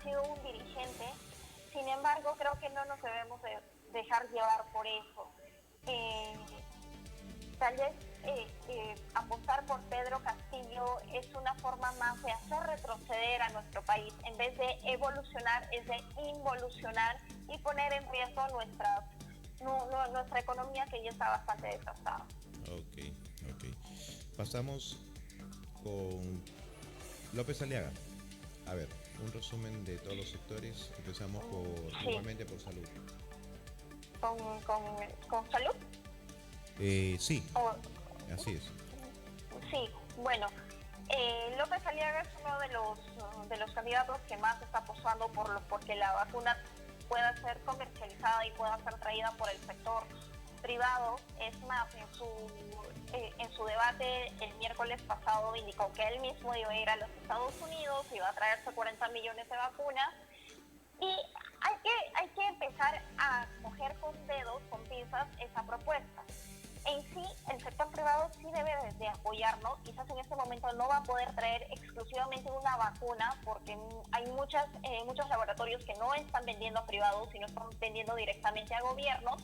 sido un dirigente. Sin embargo, creo que no nos debemos dejar llevar por eso. Tal vez apostar por Pedro Castillo es una forma más de hacer retroceder a nuestro país. En vez de evolucionar, es de involucionar y poner en riesgo nuestra economía, que ya está bastante desgastada. Ok. Pasamos con López Aliaga. A ver, un resumen de todos los sectores. Empezamos igualmente por salud. ¿Con salud? Sí, así es. Sí, bueno, López Aliaga es uno de los candidatos que más está apostando porque la vacuna pueda ser comercializada y pueda ser traída por el sector privado. Es más, en su debate el miércoles pasado indicó que él mismo iba a ir a los Estados Unidos, iba a traerse 40 millones de vacunas, y hay que empezar a coger con dedos, con pinzas, esa propuesta. En sí, el sector privado sí debe de apoyarnos. Quizás en este momento no va a poder traer exclusivamente una vacuna, porque hay muchos laboratorios que no están vendiendo a privados, sino están vendiendo directamente a gobiernos.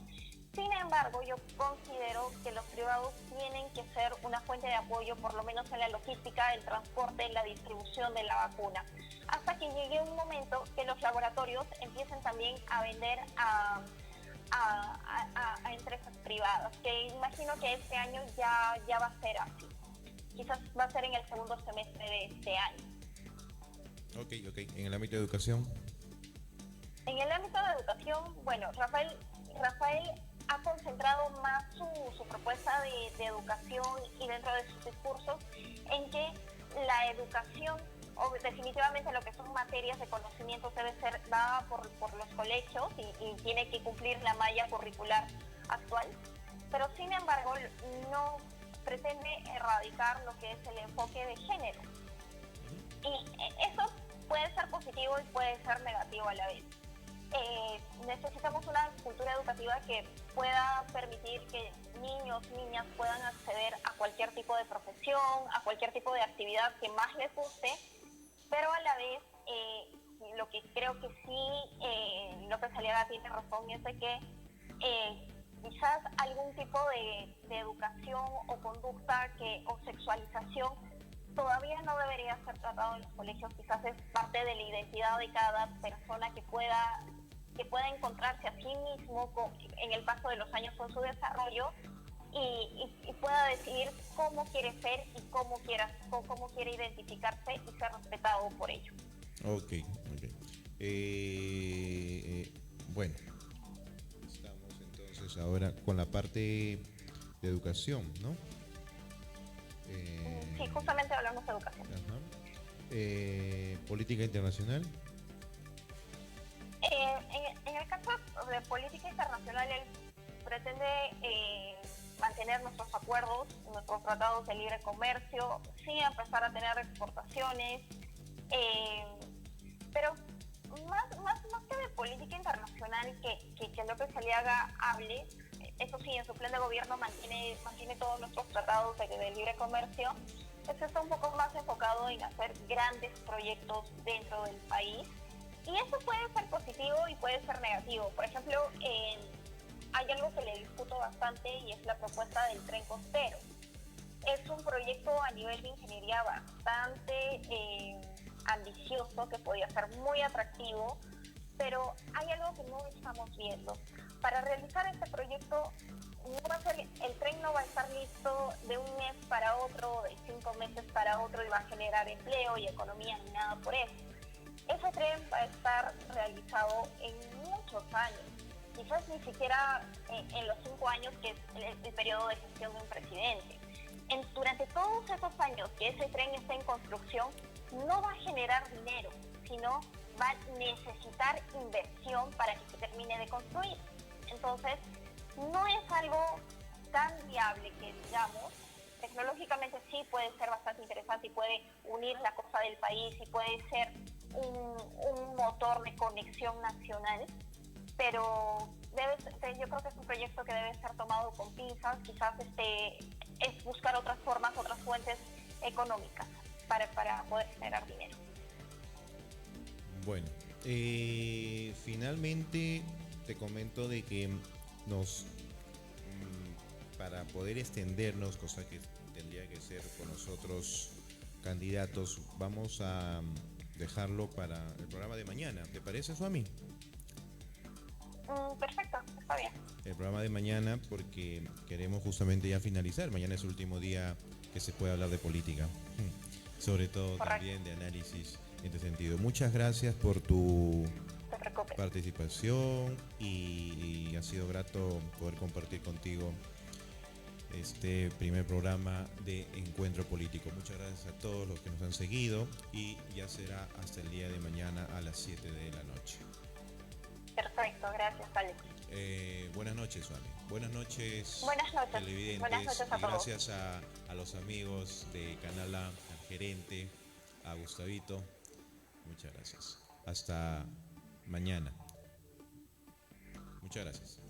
Sin embargo, yo considero que los privados tienen que ser una fuente de apoyo, por lo menos en la logística, el transporte, la distribución de la vacuna, hasta que llegue un momento que los laboratorios empiecen también a vender a empresas privadas, que imagino que este año ya va a ser así. Quizás va a ser en el segundo semestre de este año. Ok. En el ámbito de educación. En el ámbito de educación, bueno, Rafael ha concentrado más su propuesta de educación y dentro de sus discursos en que la educación, o definitivamente lo que son materias de conocimientos, debe ser dada por los colegios y tiene que cumplir la malla curricular actual, pero sin embargo no pretende erradicar lo que es el enfoque de género. Y eso puede ser positivo y puede ser negativo a la vez. Necesitamos una cultura educativa que pueda permitir que niños, niñas puedan acceder a cualquier tipo de profesión, a cualquier tipo de actividad que más les guste, pero a la vez lo que creo que sí López Aliaga tiene razón es de que quizás algún tipo de educación o conducta o sexualización todavía no debería ser tratado en los colegios. Quizás es parte de la identidad de cada persona que pueda encontrarse a sí mismo en el paso de los años con su desarrollo y pueda decidir cómo quiere ser y cómo quiere identificarse y ser respetado por ello. Ok. Bueno, estamos entonces ahora con la parte de educación, ¿no? Sí, justamente hablamos de educación. Política internacional. En el caso de política internacional, internacional él pretende mantener nuestros acuerdos, nuestros tratados de libre comercio, sí empezar a tener exportaciones, pero más que de política internacional que López Aliaga hable, eso sí, en su plan de gobierno mantiene todos nuestros tratados de libre comercio. Eso está un poco más enfocado en hacer grandes proyectos dentro del país, y eso puede ser positivo y puede ser negativo. Por ejemplo, hay algo que le discuto bastante y es la propuesta del tren costero. Es un proyecto a nivel de ingeniería bastante ambicioso, que podría ser muy atractivo, pero hay algo que no estamos viendo. Para realizar este proyecto, el tren no va a estar listo de un mes para otro, de 5 meses para otro, y va a generar empleo y economía ni nada por eso. Ese tren va a estar realizado en muchos años, quizás ni siquiera en los 5 años que es el periodo de gestión de un presidente. Durante todos esos años que ese tren está en construcción, no va a generar dinero, sino va a necesitar inversión para que se termine de construir. Entonces, no es algo tan viable que digamos. Tecnológicamente sí puede ser bastante interesante y puede unir la costa del país y puede ser un motor de conexión nacional, pero yo creo que es un proyecto que debe ser tomado con pinzas. Quizás es buscar otras formas, otras fuentes económicas para poder generar dinero. Bueno, finalmente te comento de que para poder extendernos, cosa que tendría que ser con nosotros candidatos, vamos a dejarlo para el programa de mañana. ¿Te parece, Suami? Perfecto, está bien. El programa de mañana, porque queremos justamente ya finalizar. Mañana es el último día que se puede hablar de política, sobre todo. Correcto. También de análisis en este sentido. Muchas gracias por tu participación y ha sido grato poder compartir contigo este primer programa de Encuentro Político. Muchas gracias a todos los que nos han seguido, y ya será hasta el día de mañana a las 7 de la noche. Perfecto, gracias, Alex. Buenas noches, Suami. Buenas noches, televidentes. Buenas noches a todos. Gracias a los amigos de Canal A, al gerente, a Gustavito. Muchas gracias. Hasta mañana. Muchas gracias.